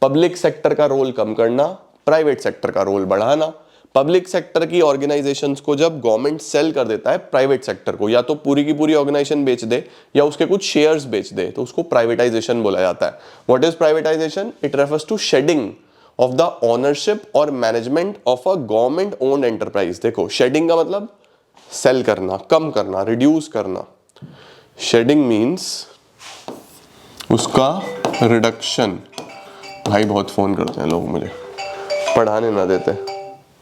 पब्लिक सेक्टर का रोल कम करना, प्राइवेट सेक्टर का रोल बढ़ाना। पब्लिक सेक्टर की ऑर्गेनाइजेशंस को जब गवर्नमेंट सेल कर देता है प्राइवेट सेक्टर को, या तो पूरी की पूरी ऑर्गेनाइजेशन बेच दे या उसके कुछ शेयर्स बेच दे, तो उसको प्राइवेटाइजेशन बोला जाता है। What is privatisation? It refers to shedding of the ownership और management of a government owned enterprise. देखो, शेडिंग का मतलब सेल करना, कम करना, रिड्यूस करना। शेडिंग मीन्स उसका रिडक्शन। भाई बहुत फोन करते हैं लोग, मुझे पढ़ाने ना देते।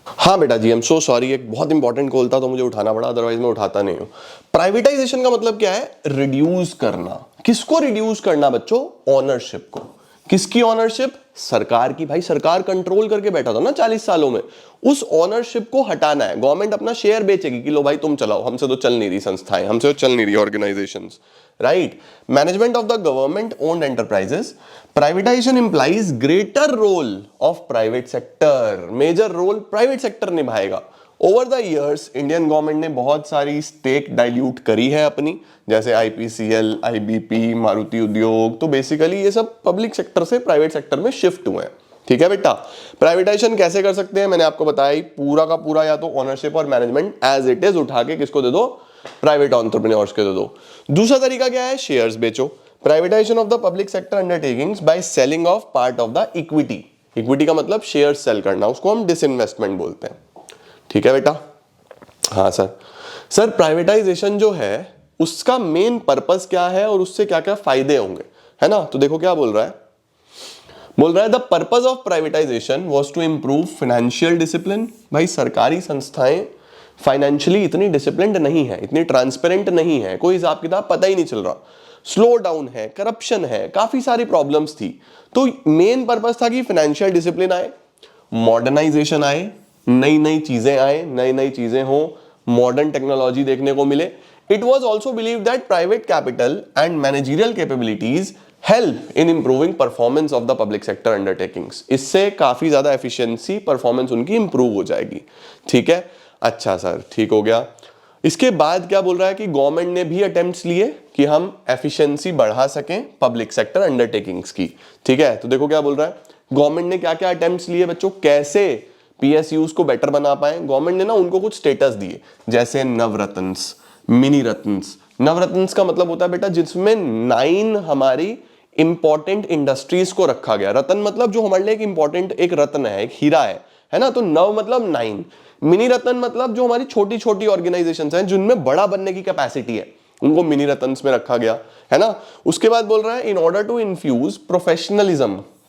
हाँ बेटा जी, आई एम सो सॉरी, एक बहुत इंपॉर्टेंट कॉल था तो मुझे उठाना पड़ा, अदरवाइज मैं उठाता नहीं हूं। प्राइवेटाइजेशन का मतलब क्या है? रिड्यूस करना। किसको रिड्यूस करना बच्चों? ओनरशिप को। किसकी ओनरशिप? सरकार की। भाई सरकार कंट्रोल करके बैठा था ना 40 सालों में, उस ओनरशिप को हटाना है। गवर्नमेंट अपना शेयर बेचेगी कि लो भाई तुम चलाओ, हमसे तो चल नहीं रही संस्थाएं, हमसे तो चल नहीं रही organisations, right? Management of the government owned enterprises. Privatisation implies greater role of private sector. Major role private sector निभाएगा। Over the years Indian government ने बहुत सारी स्टेक डाइल्यूट करी है अपनी, जैसे आईपीसीएल, आईबीपी, मारुति उद्योग। तो बेसिकली ये सब पब्लिक सेक्टर से प्राइवेट सेक्टर में शिफ्ट हुए हैं। ठीक है बेटा, प्राइवेटाइजेशन कैसे कर सकते हैं मैंने आपको बताया ही, पूरा का पूरा या तो ओनरशिप और मैनेजमेंट एज इट इज उठा के किसको दे दो? प्राइवेट एंटरप्रेन्योर्स को दे दो। दूसरा तरीका क्या है? शेयर्स बेचो। Privatisation of the public sector undertakings by selling of part of the equity. Equity का मतलब शेयर सेल करना, उसको हम डिसइन्वेस्टमेंट बोलते हैं। ठीक है बेटा? हाँ सर। सर प्राइवेटाइजेशन जो है उसका मेन पर्पस क्या है और उससे क्या क्या फायदे होंगे, है ना? तो देखो क्या बोल रहा है, the purpose of privatisation was to improve financial discipline. भाई सरकारी संस्थाएं फाइनेंशियली इतनी डिसिप्लिन्ड नहीं है, इतनी ट्रांसपेरेंट नहीं है, कोई हिसाब किताब पता ही नहीं चल रहा, स्लो डाउन है, करप्शन है, काफी सारी प्रॉब्लम्स थी। तो मेन पर्पस था कि फाइनेंशियल डिसिप्लिन आए, मॉडर्नाइजेशन आए, नई नई चीजें आए, नई नई चीजें हो, मॉडर्न टेक्नोलॉजी देखने को मिले। It was also believe that private capital and managerial capabilities help in improving performance of the public sector undertakings. इससे काफी ज्यादा एफिशिएंसी, परफॉर्मेंस उनकी इंप्रूव हो जाएगी। ठीक है, अच्छा सर, ठीक हो गया। इसके बाद क्या बोल रहा है कि गवर्नमेंट ने भी अटेम्प्ट्स लिए कि हम एफिशिएंसी बढ़ा सकें पब्लिक सेक्टर अंडरटेकिंग्स की। ठीक है, तो देखो क्या बोल रहा है, गवर्नमेंट ने क्या क्या अटेम्प्ट्स लिए बच्चों, कैसे पीएसयूज को बेटर बना पाए। गवर्नमेंट ने ना उनको कुछ स्टेटस दिए, जैसे नवरत्न्स, मिनी रत्न्स। नवरत्न्स का मतलब होता है बेटा जिसमें 9 हमारी इंपॉर्टेंट इंडस्ट्रीज को रखा गया। रत्न मतलब जो हमारे लिए एक इंपॉर्टेंट एक रत्न है, एक हीरा है ना? तो नव मतलब 9, मिनी रत्न मतलब जो हमारी छोटी छोटी ऑर्गेनाइजेशंस हैं जिनमें बड़ा बनने की कैपेसिटी है, उनको मिनी रत्न्स में रखा गया, है ना? उसके बाद बोल रहा है in order to infuse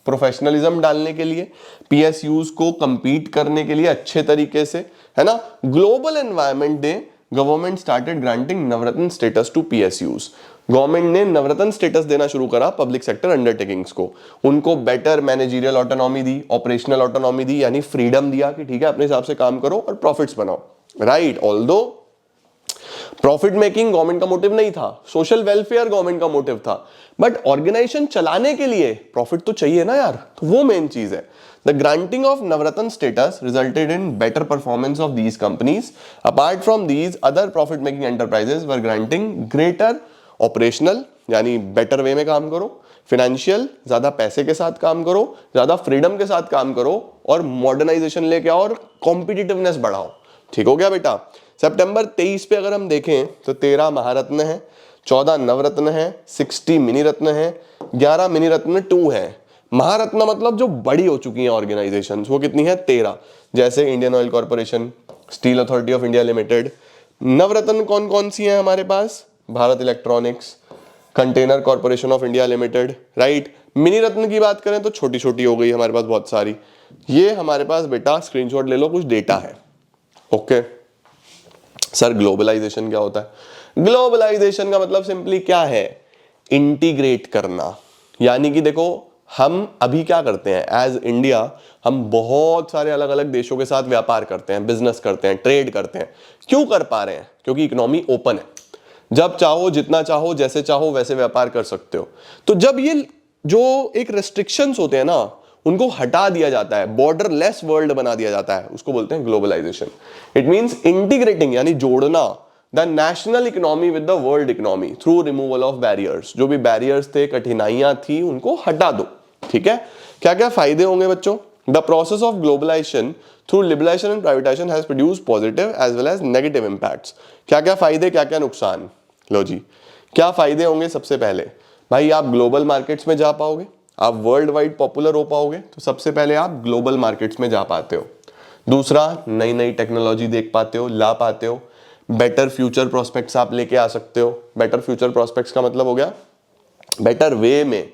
professionalism डालने के लिए, पीएसयूज को कंपीट करने के लिए अच्छे तरीके से, है ना? Global environment day government started granting Navratna status to PSUs. Government ने नवरत्न स्टेटस देना शुरू करा पब्लिक सेक्टर अंडरटेकिंग्स को। उनको बेटर मैनेजरियल ऑटोनॉमी दी, ऑपरेशनल ऑटोनॉमी दी, यानी फ्रीडम दिया कि ठीक है अपने हिसाब से काम करो और प्रॉफिट्स बनाओ, right? Although profit making government का मोटिव नहीं था, सोशल वेलफेयर गवर्नमेंट का मोटिव था, बट ऑर्गेनाइजेशन चलाने के लिए प्रॉफिट तो चाहिए ना यार, तो वो मेन चीज है। The granting of Navratna status resulted in better performance of these companies. Apart from these other profit making enterprises were granting greater operational, यानी बेटर वे में काम करो, फाइनेंशियल, ज्यादा पैसे के साथ काम करो, ज्यादा फ्रीडम के साथ काम करो, और मॉडर्नाइजेशन लेके आओ और कॉम्पिटिटिवनेस बढ़ाओ। ठीक हो गया बेटा? सितंबर 23 पे अगर हम देखें तो 13 महारत्न है, 14 नवरत्न है, 60 मिनी रत्न है, 11 मिनी रत्न 2 है। महारत्न मतलब जो बड़ी हो चुकी हैं ऑर्गेनाइजेशन, वो कितनी है? 13, जैसे Indian Oil Corporation, Steel Authority of India Limited. Navratna कौन कौन सी हैं हमारे पास? Bharat Electronics, Container Corporation of India Limited, right? Mini ratna की बात करें तो छोटी छोटी हो गई हमारे पास बहुत सारी। ये हमारे पास बेटा स्क्रीनशॉट ले लो, कुछ डेटा है। ओके सर, ग्लोबलाइजेशन क्या होता है? ग्लोबलाइजेशन का मतलब सिंपली क्या है? इंटीग्रेट करना। यानी कि देखो हम अभी क्या करते हैं एज इंडिया, हम बहुत सारे अलग अलग देशों के साथ व्यापार करते हैं, बिजनेस करते हैं, ट्रेड करते हैं। क्यों कर पा रहे हैं? क्योंकि इकोनॉमी ओपन है, जब चाहो जितना चाहो जैसे चाहो वैसे व्यापार कर सकते हो। तो जब ये जो एक रेस्ट्रिक्शंस होते हैं ना, उनको हटा दिया जाता है, बॉर्डरलेस वर्ल्ड बना दिया जाता है, उसको बोलते हैं ग्लोबलाइजेशन। इट मींस इंटीग्रेटिंग, यानी जोड़ना the national economy with the world economy through removal of barriers. जो भी बैरियर्स थे, कठिनाइयां थी, उनको हटा दो। ठीक है, क्या क्या फायदे होंगे बच्चों? The process of globalisation through liberalisation and privatisation has produced positive as well as negative impacts. क्या क्या फायदे, क्या क्या नुकसान। लो जी, क्या फायदे होंगे। सबसे पहले भाई आप ग्लोबल मार्केट्स में जा पाओगे, आप वर्ल्ड वाइड पॉपुलर हो पाओगे, तो सबसे पहले आप ग्लोबल मार्केट्स में जा पाते हो। दूसरा, नई नई टेक्नोलॉजी देख पाते हो, ला पाते हो। बेटर फ्यूचर प्रोस्पेक्ट्स आप लेके आ सकते हो। बेटर फ्यूचर प्रोस्पेक्ट्स का मतलब हो गया बेटर वे में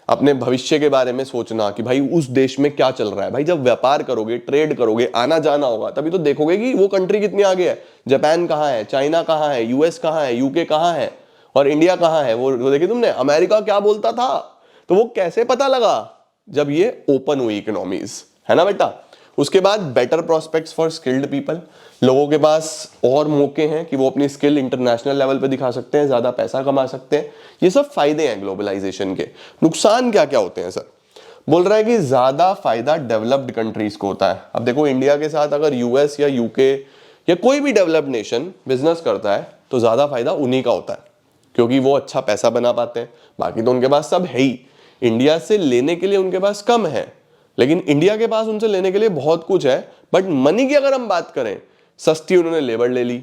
अपने भविष्य के बारे में सोचना कि भाई उस देश में क्या चल रहा है। भाई जब व्यापार करोगे, ट्रेड करोगे, आना जाना होगा, तभी तो देखोगे कि वो कंट्री कितनी आगे है। जापान कहाँ है, चाइना कहाँ है, यूएस कहाँ है, यूके कहाँ है और इंडिया कहाँ है। वो देखिए तुमने, अमेरिका क्या बोलता था, तो वो कैसे पता लगा, जब ये ओपन हुई इकोनॉमीज, है ना बेटा। उसके बाद better prospects for skilled people, लोगों के पास और मौके हैं कि वो अपनी स्किल इंटरनेशनल लेवल पे दिखा सकते हैं, ज्यादा पैसा कमा सकते हैं। ये सब फायदे हैं ग्लोबलाइजेशन के। नुकसान क्या क्या होते हैं सर। बोल रहा है कि ज्यादा फायदा डेवलप्ड कंट्रीज को होता है। अब देखो इंडिया के साथ अगर यूएस या यूके या कोई भी डेवलप्ड नेशन बिजनेस करता है तो ज्यादा फायदा उन्हीं का होता है, क्योंकि वो अच्छा पैसा बना पाते हैं। बाकी तो उनके पास सब है ही, इंडिया से लेने के लिए उनके पास कम है, लेकिन इंडिया के पास उनसे लेने के लिए बहुत कुछ है। बट मनी की अगर हम बात करें, सस्ती उन्होंने लेबर ले ली,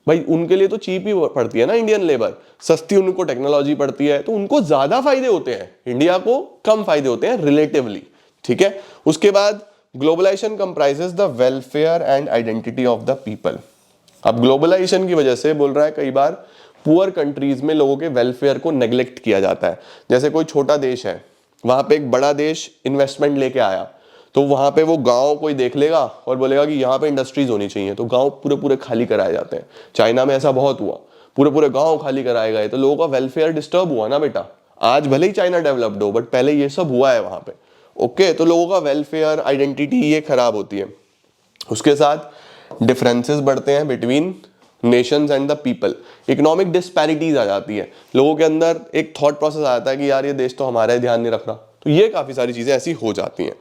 भाई उनके लिए तो चीप ही पड़ती है ना इंडियन लेबर, सस्ती उनको टेक्नोलॉजी पड़ती है, तो उनको ज्यादा फायदे होते हैं, इंडिया को कम फायदे होते हैं रिलेटिवली। ठीक है। उसके बाद globalisation comprises the welfare and identity of the people. अब ग्लोबलाइजेशन की वजह से बोल रहा है कई बार पुअर कंट्रीज में लोगों के वेलफेयर को नेग्लेक्ट किया जाता है। जैसे कोई छोटा देश है, वहां पे एक बड़ा देश इन्वेस्टमेंट लेके आया, तो वहां पे वो गांव कोई देख लेगा और बोलेगा कि यहाँ पे इंडस्ट्रीज होनी चाहिए, तो गांव पूरे पूरे खाली कराए जाते हैं। चाइना में ऐसा बहुत हुआ, पूरे पूरे गांव खाली कराए गए, तो लोगों का वेलफेयर डिस्टर्ब हुआ ना बेटा। आज भले ही चाइना डेवलप्ड हो, बट पहले ये सब हुआ है वहां पे। ओके, तो लोगों का वेलफेयर, आइडेंटिटी ये खराब होती है। उसके साथ डिफरेंसेस बढ़ते हैं between nations and the people, economic disparities आ जाती है, लोगों के अंदर एक थॉट प्रोसेस आता है कि यार ये देश तो हमारा ध्यान नहीं रख रहा, तो ये काफी सारी चीजें ऐसी हो जाती हैं।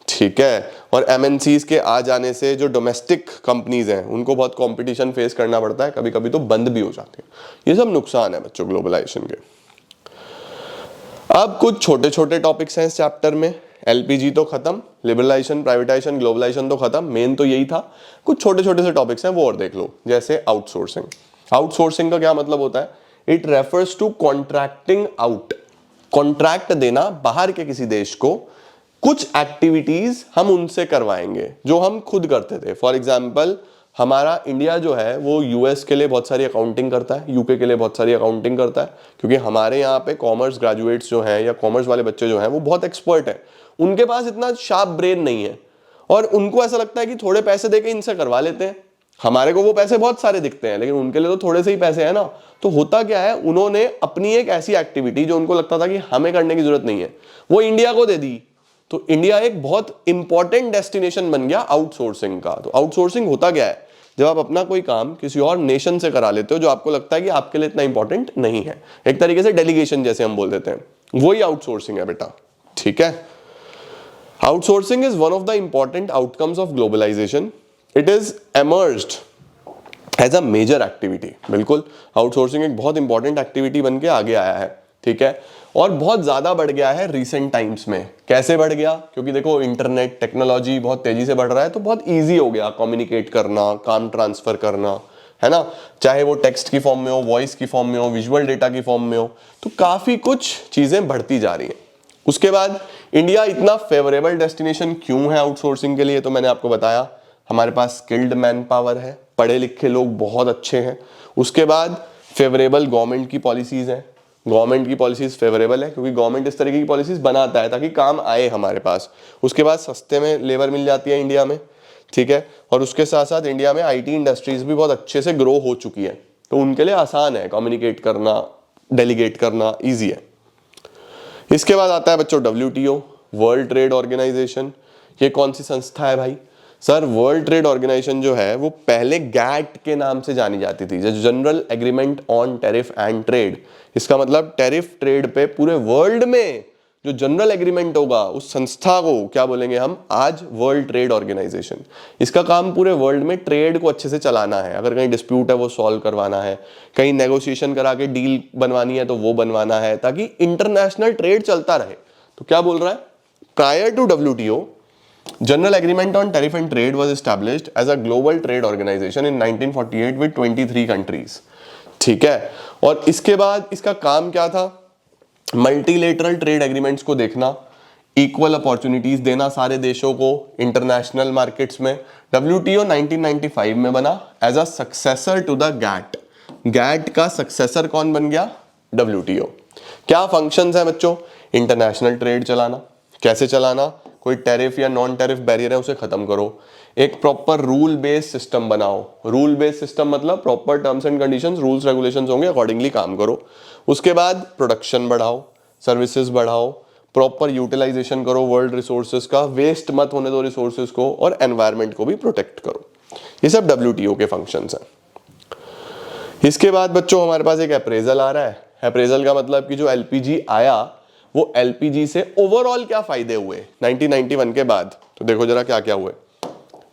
ठीक है। और एमएनसीज के आ जाने से जो डोमेस्टिक कंपनीज हैं उनको बहुत कंपटीशन फेस करना पड़ता है, कभी कभी तो बंद भी हो जाती है। ये सब नुकसान है बच्चों ग्लोबलाइजेशन के। अब कुछ छोटे छोटे टॉपिक्स हैं इस चैप्टर में। एलपीजी तो खत्म, लिबरलाइजेशन, प्राइवेटाइजेशन, ग्लोबलाइजेशन तो खत्म, मेन तो यही था। कुछ छोटे छोटे से टॉपिक्स हैं वो और देख लो, जैसे आउटसोर्सिंग। आउटसोर्सिंग का क्या मतलब होता है, it refers to contracting out, contract देना बाहर के किसी देश को, कुछ एक्टिविटीज हम उनसे करवाएंगे जो हम खुद करते थे। फॉर एग्जाम्पल हमारा इंडिया जो है वो यूएस के लिए बहुत सारी अकाउंटिंग करता है, यूके के लिए बहुत सारी अकाउंटिंग करता है, क्योंकि हमारे यहाँ पे कॉमर्स ग्रेजुएट्स जो हैं या कॉमर्स वाले बच्चे जो हैं वो बहुत एक्सपर्ट हैं, उनके पास इतना शार्प ब्रेन नहीं है और उनको ऐसा लगता है कि थोड़े पैसे देके इनसे करवा लेते हैं। हमारे को वो पैसे बहुत सारे दिखते हैं, लेकिन उनके लिए तो थोड़े से ही पैसे हैं ना। तो होता क्या है, उन्होंने अपनी एक ऐसी एक्टिविटी जो उनको लगता था कि हमें करने की जरूरत नहीं है, वो इंडिया को दे दी। तो इंडिया एक बहुत इंपॉर्टेंट डेस्टिनेशन बन गया आउटसोर्सिंग का। तो आउटसोर्सिंग होता क्या है, जब आप अपना कोई काम किसी और नेशन से करा लेते हो जो आपको लगता है कि आपके लिए इतना इंपॉर्टेंट नहीं है, एक तरीके से डेलीगेशन जैसे हम बोल देते हैं, वही आउटसोर्सिंग है बेटा। ठीक है। Outsourcing is one of the important outcomes of globalisation. It is emerged as a major activity. बिल्कुल, आउटसोर्सिंग एक बहुत इंपॉर्टेंट एक्टिविटी बन के आगे आया है। ठीक है। और बहुत ज्यादा बढ़ गया है रिसेंट टाइम्स में। कैसे बढ़ गया, क्योंकि देखो इंटरनेट टेक्नोलॉजी बहुत तेजी से बढ़ रहा है, तो बहुत इजी हो गया कम्युनिकेट करना, काम ट्रांसफर करना, है ना। चाहे वो टेक्स्ट की फॉर्म में हो, वॉइस की फॉर्म में हो, विजुअल डेटा की फॉर्म में हो, तो काफी कुछ चीजें बढ़ती जा रही हैं। उसके बाद इंडिया इतना फेवरेबल डेस्टिनेशन क्यों है आउटसोर्सिंग के लिए, तो मैंने आपको बताया हमारे पास स्किल्ड मैन पावर है, पढ़े लिखे लोग बहुत अच्छे हैं। उसके बाद फेवरेबल गवर्नमेंट की पॉलिसीज हैं, गवर्नमेंट की पॉलिसीज फेवरेबल है क्योंकि गवर्नमेंट इस तरीके की पॉलिसीज बनाता है ताकि काम आए हमारे पास। उसके बाद सस्ते में लेबर मिल जाती है इंडिया में। ठीक है। और उसके साथ साथ इंडिया में आईटी इंडस्ट्रीज भी बहुत अच्छे से ग्रो हो चुकी है, तो उनके लिए आसान है कम्युनिकेट करना, डेलीगेट करना ईजी है। इसके बाद आता है बच्चों WTO, वर्ल्ड ट्रेड ऑर्गेनाइजेशन। ये कौन सी संस्था है भाई, सर वर्ल्ड ट्रेड ऑर्गेनाइजेशन जो है वो पहले गैट के नाम से जानी जाती थी, जो general agreement on tariff and trade. इसका मतलब टैरिफ ट्रेड पे पूरे वर्ल्ड में जो जनरल एग्रीमेंट होगा उस संस्था को क्या बोलेंगे हम आज, वर्ल्ड ट्रेड ऑर्गेनाइजेशन। इसका काम पूरे वर्ल्ड में ट्रेड को अच्छे से चलाना है, अगर कहीं डिस्प्यूट है वो सॉल्व करवाना है, कहीं नेगोशिएशन करा के डील बनवानी है तो वो बनवाना है, ताकि इंटरनेशनल ट्रेड चलता रहे। तो क्या बोल रहा है, prior to WTO general agreement on tariff and trade was established as a global trade organisation in 1948 with 23 countries. ठीक है, और इसके बाद इसका काम क्या था? मल्टीलेटरल ट्रेड एग्रीमेंट्स को देखना, इक्वल अपॉर्चुनिटीज देना सारे देशों को इंटरनेशनल मार्केट्स में। WTO 1995 में बना as a successor to the GATT. GATT का सक्सेसर कौन बन गया? WTO। क्या फंक्शंस हैं बच्चों? इंटरनेशनल ट्रेड चलाना। कैसे चलाना? कोई टैरिफ या नॉन टैरिफ बैरियर है उसे खत्म करो। एक प्रॉपर रूल बेस्ड सिस्टम बनाओ। रूल बेस्ड सिस्टम मतलब proper terms and conditions, rules regulations होंगे, अकॉर्डिंगली काम करो। उसके बाद प्रोडक्शन बढ़ाओ, सर्विसेज बढ़ाओ, प्रॉपर यूटिलाइजेशन करो वर्ल्ड रिसोर्सेज का, वेस्ट मत होने दो रिसोर्सेज को, और एनवायरमेंट को भी प्रोटेक्ट करो। ये सब WTO के फंक्शंस हैं। इसके बाद बच्चों हमारे पास एक अप्रेजल आ रहा है। अप्रेजल का मतलब कि जो LPG आया वो LPG से ओवरऑल क्या फायदे हुए 1991 के बाद। तो देखो जरा क्या क्या हुए।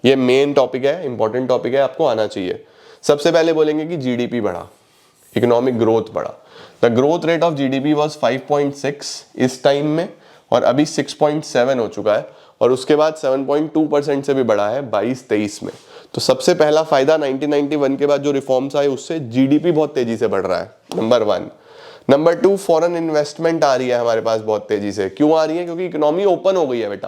ये मेन टॉपिक है, इंपॉर्टेंट टॉपिक है, आपको आना चाहिए। सबसे पहले बोलेंगे कि GDP बढ़ा, इकोनॉमिक ग्रोथ बढ़ा। The growth rate of GDP was 5.6 इस टाइम में, और अभी 6.7 हो चुका है, और उसके बाद 7.2% से भी बढ़ा है 22-23 में। तो सबसे पहला फायदा 1991 के बाद जो रिफॉर्म्स आए उससे GDP बहुत तेजी से बढ़ रहा है, नंबर 1। नंबर 2, फॉरेन इन्वेस्टमेंट आ रही है हमारे पास बहुत तेजी से। क्यों आ रही है? क्योंकि इकोनॉमी ओपन हो गई है बेटा।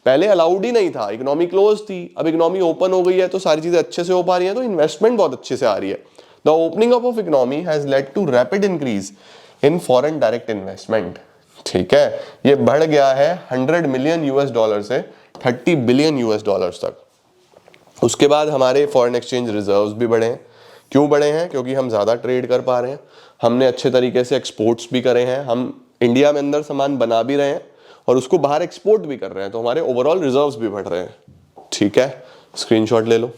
पहले अलाउड ही नहीं था, इकोनॉमी क्लोज थी, अब इकोनॉमी ओपन हो गई है तो सारी चीजें अच्छे से हो पा रही है, तो इन्वेस्टमेंट बहुत अच्छे से आ रही है। The opening up of economy has led to rapid increase in foreign direct investment. ठीक है, ये बढ़ गया है $100 मिलियन से $30 बिलियन तक। उसके बाद हमारे फॉरेन एक्सचेंज रिजर्व्स भी बढ़े हैं। क्यों बढ़े हैं? क्योंकि हम ज़्यादा ट्रेड कर पा रहे हैं, हमने अच्छे तरीके से एक्सपोर्ट्स भी करे हैं, हम इंडिया में अंदर सामान बना भी रहे हैं और उसको बाहर एक्सपोर्ट भी कर रहे हैं, तो हमारे ओवरऑल रिजर्व्स भी बढ़ रहे हैं। ठीक है, स्क्रीनशॉट ले लो।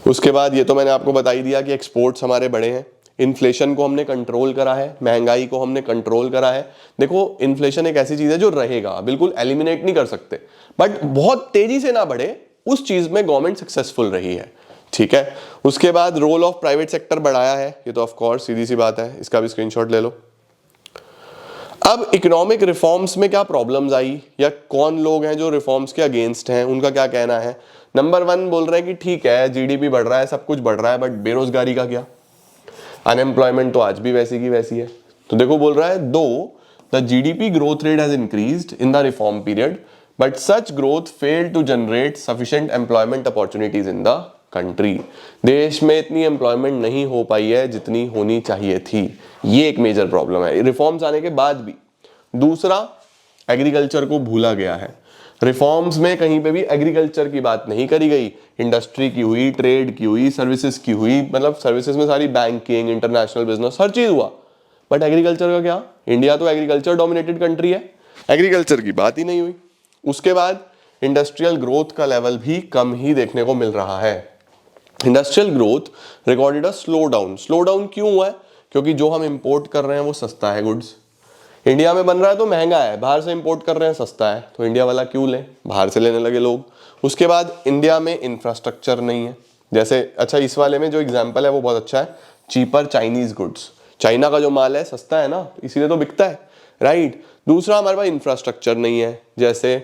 उसके बाद ये तो मैंने आपको बता ही दिया कि एक्सपोर्ट्स हमारे बढ़े हैं, इन्फ्लेशन को हमने कंट्रोल करा है, महंगाई को हमने कंट्रोल करा है। देखो इन्फ्लेशन एक ऐसी चीज है जो रहेगा, बिल्कुल एलिमिनेट नहीं कर सकते, बट बहुत तेजी से ना बढ़े, उस चीज में गवर्नमेंट सक्सेसफुल रही है। ठीक है, उसके बाद रोल ऑफ प्राइवेट सेक्टर बढ़ाया है, ये तो ऑफ कोर्स सीधी सी बात है, इसका भी स्क्रीनशॉट ले लो। अब इकोनॉमिक रिफॉर्म्स में क्या प्रॉब्लम्स आई, या कौन लोग हैं जो रिफॉर्म्स के अगेंस्ट हैं, उनका क्या कहना है। नंबर 1 बोल रहे हैं कि ठीक है GDP बढ़ रहा है, सब कुछ बढ़ रहा है, बट बेरोजगारी का क्या? अनएम्प्लॉयमेंट तो आज भी वैसी की वैसी है। तो देखो बोल रहा है, though the GDP growth rate has increased in the reform period, but such growth failed to generate sufficient employment opportunities in the country. देश में इतनी एम्प्लॉयमेंट नहीं हो पाई है जितनी होनी चाहिए थी, ये एक मेजर प्रॉब्लम है रिफॉर्म्स आने के बाद भी। दूसरा, एग्रीकल्चर को भूला गया है। रिफॉर्म्स में कहीं पे भी एग्रीकल्चर की बात नहीं करी गई। इंडस्ट्री की हुई, ट्रेड की हुई, सर्विसेज की हुई, मतलब सर्विसेज में सारी बैंकिंग, इंटरनेशनल बिजनेस, हर चीज हुआ, बट एग्रीकल्चर का क्या? इंडिया तो एग्रीकल्चर डोमिनेटेड कंट्री है, एग्रीकल्चर की बात ही नहीं हुई। उसके बाद इंडस्ट्रियल ग्रोथ का लेवल भी कम ही देखने को मिल रहा है। Industrial growth recorded a slow down. Slow down क्यों हुआ है? क्योंकि जो हम इंपोर्ट कर रहे हैं वो सस्ता है, गुड्स इंडिया में बन रहा है तो महंगा है, बाहर से इंपोर्ट कर रहे हैं सस्ता है, तो इंडिया वाला क्यों ले, बाहर से लेने लगे लोग। उसके बाद इंडिया में इंफ्रास्ट्रक्चर नहीं है, जैसे अच्छा इस वाले में जो एग्जांपल है वो बहुत अच्छा है, चीपर चाइनीज गुड्स। चाइना का जो माल है सस्ता है ना, इसीलिए तो बिकता है, राइट। दूसरा, हमारे पास इंफ्रास्ट्रक्चर नहीं है, जैसे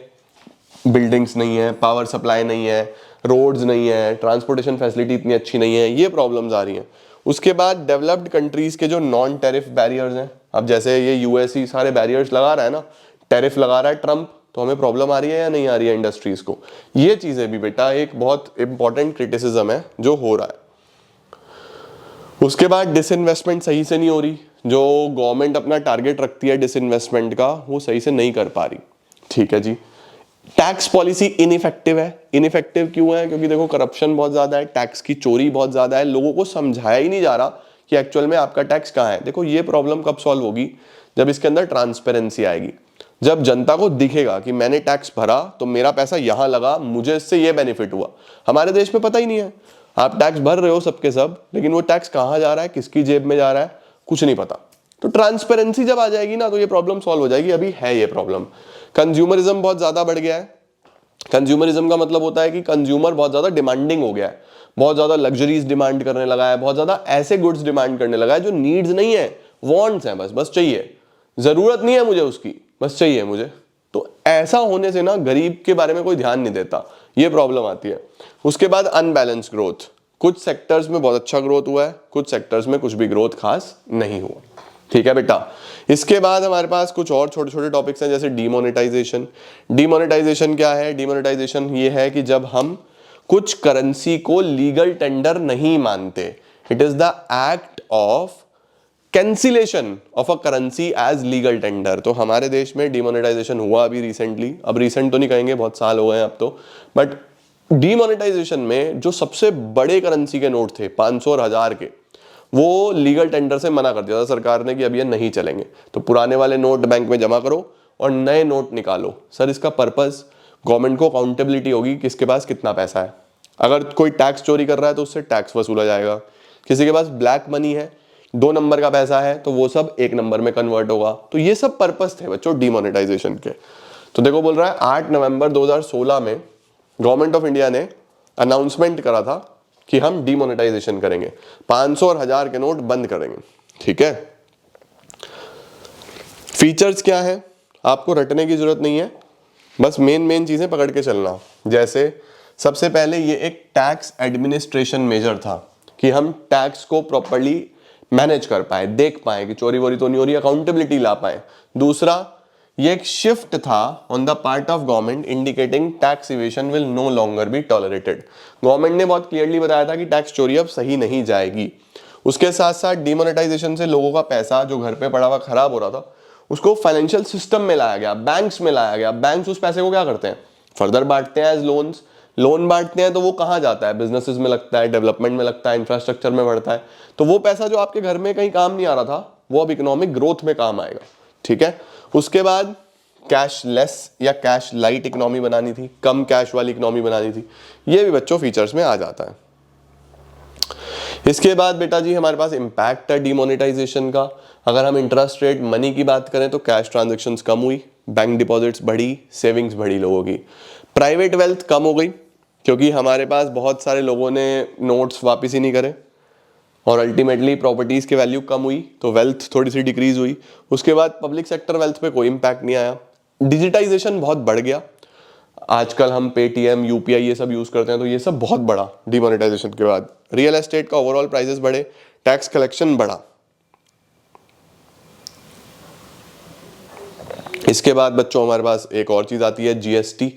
बिल्डिंग्स नहीं है, पावर सप्लाई नहीं है, रोड्स नहीं है, ट्रांसपोर्टेशन फैसिलिटी इतनी अच्छी नहीं है, ये प्रॉब्लम्स आ रही हैं। उसके बाद डेवलप्ड कंट्रीज के जो नॉन टैरिफ बैरियर्स हैं, अब जैसे ये यूएस सारे बैरियर्स लगा रहा है ना, टैरिफ लगा रहा है ट्रम्प, तो हमें प्रॉब्लम आ रही है या नहीं आ रही है इंडस्ट्रीज को। ये चीजें भी बेटा एक बहुत इंपॉर्टेंट क्रिटिसिज्म है जो हो रहा है। उसके बाद डिसइन्वेस्टमेंट सही से नहीं हो रही, जो गवर्नमेंट अपना टारगेट रखती है डिसइन्वेस्टमेंट का वो सही से नहीं कर पा रही। ठीक है जी। टैक्स पॉलिसी इनइफेक्टिव है। इनइफेक्टिव क्यों है? क्योंकि देखो करप्शन बहुत ज्यादा है, टैक्स की चोरी बहुत ज्यादा है, लोगों को समझाया ही नहीं जा रहा कि एक्चुअल में आपका टैक्स कहाँ है। देखो ये प्रॉब्लम कब सॉल्व होगी? जब इसके अंदर ट्रांसपेरेंसी आएगी, जब जनता को दिखेगा कि मैंने टैक्स भरा तो मेरा पैसा यहां लगा, मुझे इससे ये बेनिफिट हुआ। हमारे देश में पता ही नहीं है, आप टैक्स भर रहे हो सबके सब, लेकिन वो टैक्स कहां जा रहा है, किसकी जेब में जा रहा है, कुछ नहीं पता। तो ट्रांसपेरेंसी जब आ जाएगी ना तो ये प्रॉब्लम सॉल्व हो जाएगी। अभी है ये प्रॉब्लम। कंज्यूमरिज्म बहुत ज्यादा बढ़ गया है। कंज्यूमरिज्म का मतलब होता है कि कंज्यूमर बहुत ज्यादा डिमांडिंग हो गया है, बहुत ज्यादा लग्जरीज डिमांड करने लगा है, बहुत ज्यादा ऐसे गुड्स डिमांड करने लगा है जो नीड्स नहीं है, वांट्स हैं, बस चाहिए, जरूरत नहीं है मुझे उसकी, बस चाहिए मुझे। तो ऐसा होने से ना गरीब के बारे में कोई ध्यान नहीं देता, ये प्रॉब्लम आती है। उसके बाद अनबैलेंस ग्रोथ, कुछ सेक्टर्स में बहुत अच्छा ग्रोथ हुआ है, कुछ सेक्टर्स में कुछ भी ग्रोथ खास नहीं हुआ। ठीक है बेटा। इसके बाद हमारे पास कुछ और छोटे छोटे टॉपिक्स हैं, जैसे डीमोनेटाइजेशन। डीमोनेटाइजेशन क्या है? डीमोनेटाइजेशन ये है कि जब हम कुछ करेंसी को लीगल टेंडर नहीं मानते, it is the act of cancellation of a currency as legal tender. तो हमारे देश में डीमोनेटाइजेशन हुआ अभी रिसेंटली, अब रिसेंट तो नहीं कहेंगे, बहुत साल हो गए हैं अब तो, बट डीमोनेटाइजेशन में जो सबसे बड़े करेंसी के नोट थे 500 और 1000 के, वो लीगल टेंडर से मना कर दिया था सरकार ने कि अब ये नहीं चलेंगे। तो पुराने वाले नोट बैंक में जमा करो और नए नोट निकालो। सर इसका पर्पस, गवर्नमेंट को अकाउंटेबिलिटी होगी किसके पास कितना पैसा है। अगर कोई टैक्स चोरी कर रहा है तो उससे टैक्स वसूला जाएगा, किसी के पास ब्लैक मनी है, 2 नंबर का पैसा है, तो वो सब 1 नंबर में कन्वर्ट होगा। तो ये सब पर्पस थे बच्चों डीमोनेटाइजेशन के। तो देखो बोल रहा है 8 नवंबर 2016 में गवर्नमेंट ऑफ इंडिया ने अनाउंसमेंट करा था कि हम डीमोनेटाइजेशन करेंगे, 500 और 1000 के नोट बंद करेंगे। ठीक है। फीचर्स क्या है आपको रटने की जरूरत नहीं है, बस मेन चीजें पकड़ के चलना। जैसे सबसे पहले ये एक टैक्स एडमिनिस्ट्रेशन मेजर था कि हम टैक्स को प्रॉपर्ली मैनेज कर पाए, देख पाए कि चोरी वोरी तो नहीं हो रही, अकाउंटेबिलिटी ला पाए। दूसरा, ये एक शिफ्ट था on the part of government indicating tax evasion will no longer be tolerated. Government ने बहुत क्लियरली बताया था कि टैक्स चोरी अब सही नहीं जाएगी। उसके साथ साथ डिमोनेटाइजेशन से लोगों का पैसा जो घर पे पड़ा हुआ खराब हो रहा था, उसको फाइनेंशियल सिस्टम में लाया गया, बैंक्स में लाया गया। बैंक्स उस पैसे को क्या करते हैं? फर्दर बांटते हैं एज लोन्स। लोन बांटते हैं तो वो कहाँ जाता है? बिजनेसेस में लगता है, डेवलपमेंट में लगता है, इंफ्रास्ट्रक्चर में बढ़ता है। तो वो पैसा जो आपके घर में कहीं काम नहीं आ रहा था, वो अब इकोनॉमिक ग्रोथ में काम आएगा। ठीक है। उसके बाद कैशलेस या कैश लाइट इकोनॉमी बनानी थी, कम कैश वाली इकोनॉमी बनानी थी। ये भी बच्चों फीचर्स में आ जाता है। इसके बाद बेटा जी हमारे पास इंपैक्ट है डिमोनेटाइजेशन का। अगर हम इंटरेस्ट रेट मनी की बात करें तो कैश ट्रांजैक्शंस कम हुई, बैंक डिपॉजिट्स बढ़ी, सेविंग्स बढ़ी लोगों की। प्राइवेट वेल्थ कम हो गई क्योंकि हमारे पास बहुत सारे लोगों ने नोट्स वापस ही नहीं करे और अल्टीमेटली प्रॉपर्टीज की वैल्यू कम हुई, तो वेल्थ थोड़ी सी डिक्रीज हुई। उसके बाद पब्लिक सेक्टर वेल्थ पे कोई इंपैक्ट नहीं आया। डिजिटाइजेशन बहुत बढ़ गया, आजकल हम पेटीएम, यूपीआई ये सब यूज करते हैं, तो ये सब बहुत बड़ा डिमोनेटाइजेशन के बाद। रियल एस्टेट का ओवरऑल प्राइसेस बढ़े, टैक्स कलेक्शन बढ़ा। इसके बाद बच्चों हमारे पास एक और चीज आती है जीएसटी।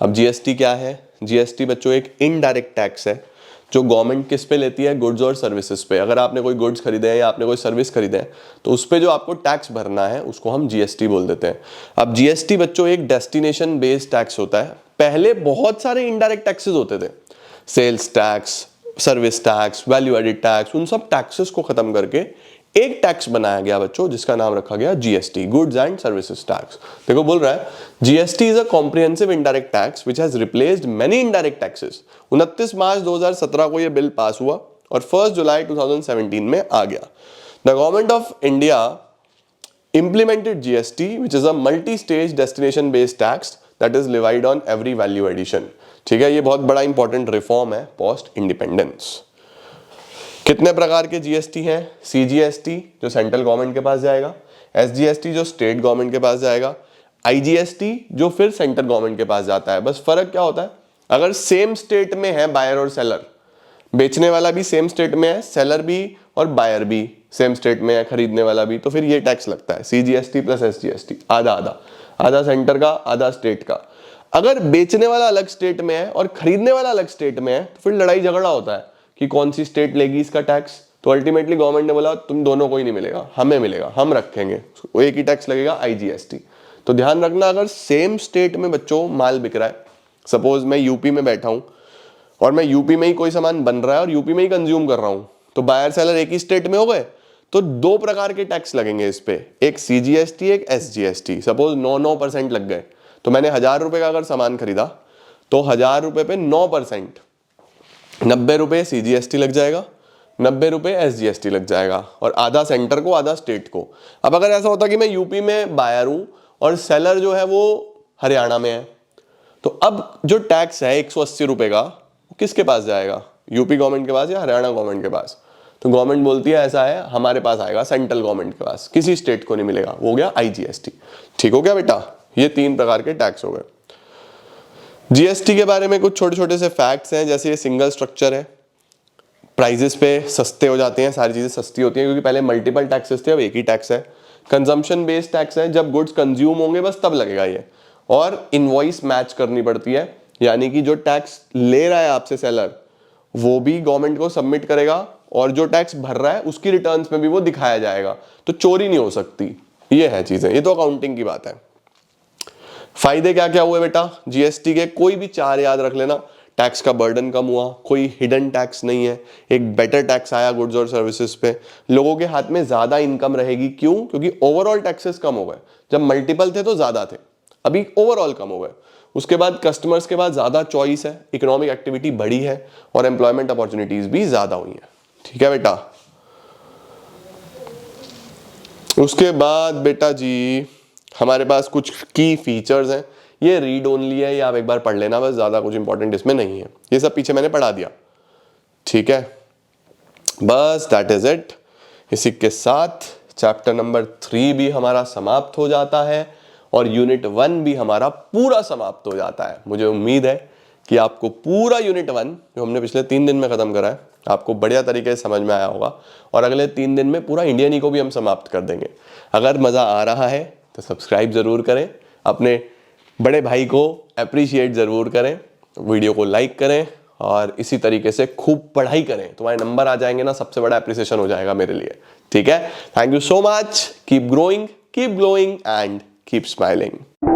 अब जीएसटी क्या है? जीएसटी बच्चों एक इनडायरेक्ट टैक्स है जो गवर्नमेंट किस पे लेती है? गुड्स और सर्विसेज पे। अगर आपने कोई गुड्स खरीदे हैं या आपने कोई सर्विस खरीदे हैं तो उस पे जो आपको टैक्स भरना है उसको हम जीएसटी बोल देते हैं। अब जीएसटी बच्चों एक डेस्टिनेशन बेस्ड टैक्स होता है। पहले बहुत सारे इनडायरेक्ट टैक्सेस होते थे, sales tax, service tax, value added tax, उन सब टैक्सेस को खत्म करके एक टैक्स बनाया गया बच्चों जिसका नाम रखा गया GST, goods and services tax. देखो बोल रहा है GST is a comprehensive indirect tax which has replaced many indirect taxes. 29 मार्च 2017 को यह बिल पास हुआ और 1 जुलाई 2017 में आ गया। The government of India implemented GST which is a multi-stage destination based tax that is levied on every value addition। ठीक है, ये बहुत बड़ा इंपॉर्टेंट रिफॉर्म है पोस्ट इंडिपेंडेंस। कितने प्रकार के जीएसटी हैं? सीजीएसटी जो सेंट्रल गवर्नमेंट के पास जाएगा, एसजीएसटी जो स्टेट गवर्नमेंट के पास जाएगा, आईजीएसटी जो फिर सेंट्रल गवर्नमेंट के पास जाता है। बस फर्क क्या होता है? अगर सेम स्टेट में है बायर और सेलर, बेचने वाला भी सेम स्टेट में है, सेलर भी और बायर भी सेम स्टेट में है, खरीदने वाला भी, तो फिर ये टैक्स लगता है सीजीएसटी प्लस एसजीएसटी, आधा आधा, आधा सेंटर का आधा स्टेट का। अगर बेचने वाला अलग स्टेट में है और खरीदने वाला अलग स्टेट में है तो फिर लड़ाई झगड़ा होता है कि कौन सी स्टेट लेगी इसका टैक्स। तो अल्टीमेटली गवर्नमेंट ने बोला तुम दोनों को ही नहीं मिलेगा, हमें मिलेगा, हम रखेंगे, एक ही टैक्स लगेगा आईजीएसटी। तो ध्यान रखना, अगर सेम स्टेट में बच्चों माल बिक रहा है, सपोज मैं यूपी में बैठा हूं और मैं यूपी में ही कोई सामान बन रहा है और यूपी में ही कंज्यूम कर रहा हूं, तो बायर सेलर एक ही स्टेट में हो गए, तो 2 प्रकार के टैक्स लगेंगे इस पे, एक सीजीएसटी एक एसजीएसटी। सपोज 9% लग गए, तो मैंने 1000 रुपए का अगर सामान खरीदा तो 1000 रुपए पे 9%, 90 रुपए सीजीएसटी लग जाएगा, 90 रुपए एसजीएसटी लग जाएगा, और आधा सेंटर को आधा स्टेट को। अब अगर ऐसा होता कि मैं यूपी में बायर हूं और सेलर जो है वो हरियाणा में है, तो अब जो टैक्स है 180 रुपए का, किसके पास जाएगा? यूपी गवर्नमेंट के पास या हरियाणा गवर्नमेंट के पास? तो गवर्नमेंट बोलती है ऐसा है, हमारे पास आएगा, सेंट्रल गवर्नमेंट के पास, किसी स्टेट को नहीं मिलेगा। वो हो गया आईजीएसटी। ठीक हो गया बेटा? ये 3 प्रकार के टैक्स हो गए। जीएसटी के बारे में कुछ छोटे छोटे से फैक्ट्स हैं, जैसे ये सिंगल स्ट्रक्चर है, प्राइजेस पे सस्ते हो जाते हैं, सारी चीजें सस्ती होती हैं क्योंकि पहले मल्टीपल टैक्सेस थे, अब एक ही टैक्स है। कंजम्पशन बेस्ड टैक्स है, जब गुड्स कंज्यूम होंगे बस तब लगेगा ये। और इनवॉइस मैच करनी पड़ती है, यानी कि जो टैक्स ले रहा है आपसे सेलर वो भी गवर्नमेंट को सबमिट करेगा और जो टैक्स भर रहा है उसकी रिटर्न्स में भी वो दिखाया जाएगा, तो चोरी नहीं हो सकती। ये है चीजें, ये तो अकाउंटिंग की बात है। फायदे क्या क्या हुए बेटा जीएसटी के, कोई भी 4 याद रख लेना। टैक्स का बर्डन कम हुआ, कोई हिडन टैक्स नहीं है, एक बेटर टैक्स आया गुड्स और सर्विसेज पे, लोगों के हाथ में ज्यादा इनकम रहेगी। क्यों? क्योंकि ओवरऑल टैक्सेस कम हो गए, जब मल्टीपल थे तो ज्यादा थे, अभी ओवरऑल कम हो गए। उसके बाद कस्टमर्स के पास ज्यादा चॉइस है, इकोनॉमिक एक्टिविटी बढ़ी है और एम्प्लॉयमेंट अपॉर्चुनिटीज भी ज्यादा हुई है। ठीक है बेटा। उसके बाद बेटा जी हमारे पास कुछ की फीचर्स हैं, ये रीड ओनली है, ये आप एक बार पढ़ लेना बस, ज्यादा कुछ इंपॉर्टेंट इसमें नहीं है, ये सब पीछे मैंने पढ़ा दिया। ठीक है, बस दैट इज इट। इसी के साथ चैप्टर नंबर 3 भी हमारा समाप्त हो जाता है और यूनिट 1 भी हमारा पूरा समाप्त हो जाता है। मुझे उम्मीद है कि आपको पूरा यूनिट 1 जो हमने पिछले 3 दिन में खत्म करा है आपको बढ़िया तरीके से समझ में आया होगा, और अगले 3 दिन में पूरा इंडियन को भी हम समाप्त कर देंगे। अगर मजा आ रहा है तो सब्सक्राइब जरूर करें, अपने बड़े भाई को अप्रिशिएट जरूर करें, वीडियो को लाइक करें और इसी तरीके से खूब पढ़ाई करें। तुम्हारे नंबर आ जाएंगे ना, सबसे बड़ा अप्रिसिएशन हो जाएगा मेरे लिए। ठीक है, thank you so much, keep growing, keep glowing and keep smiling.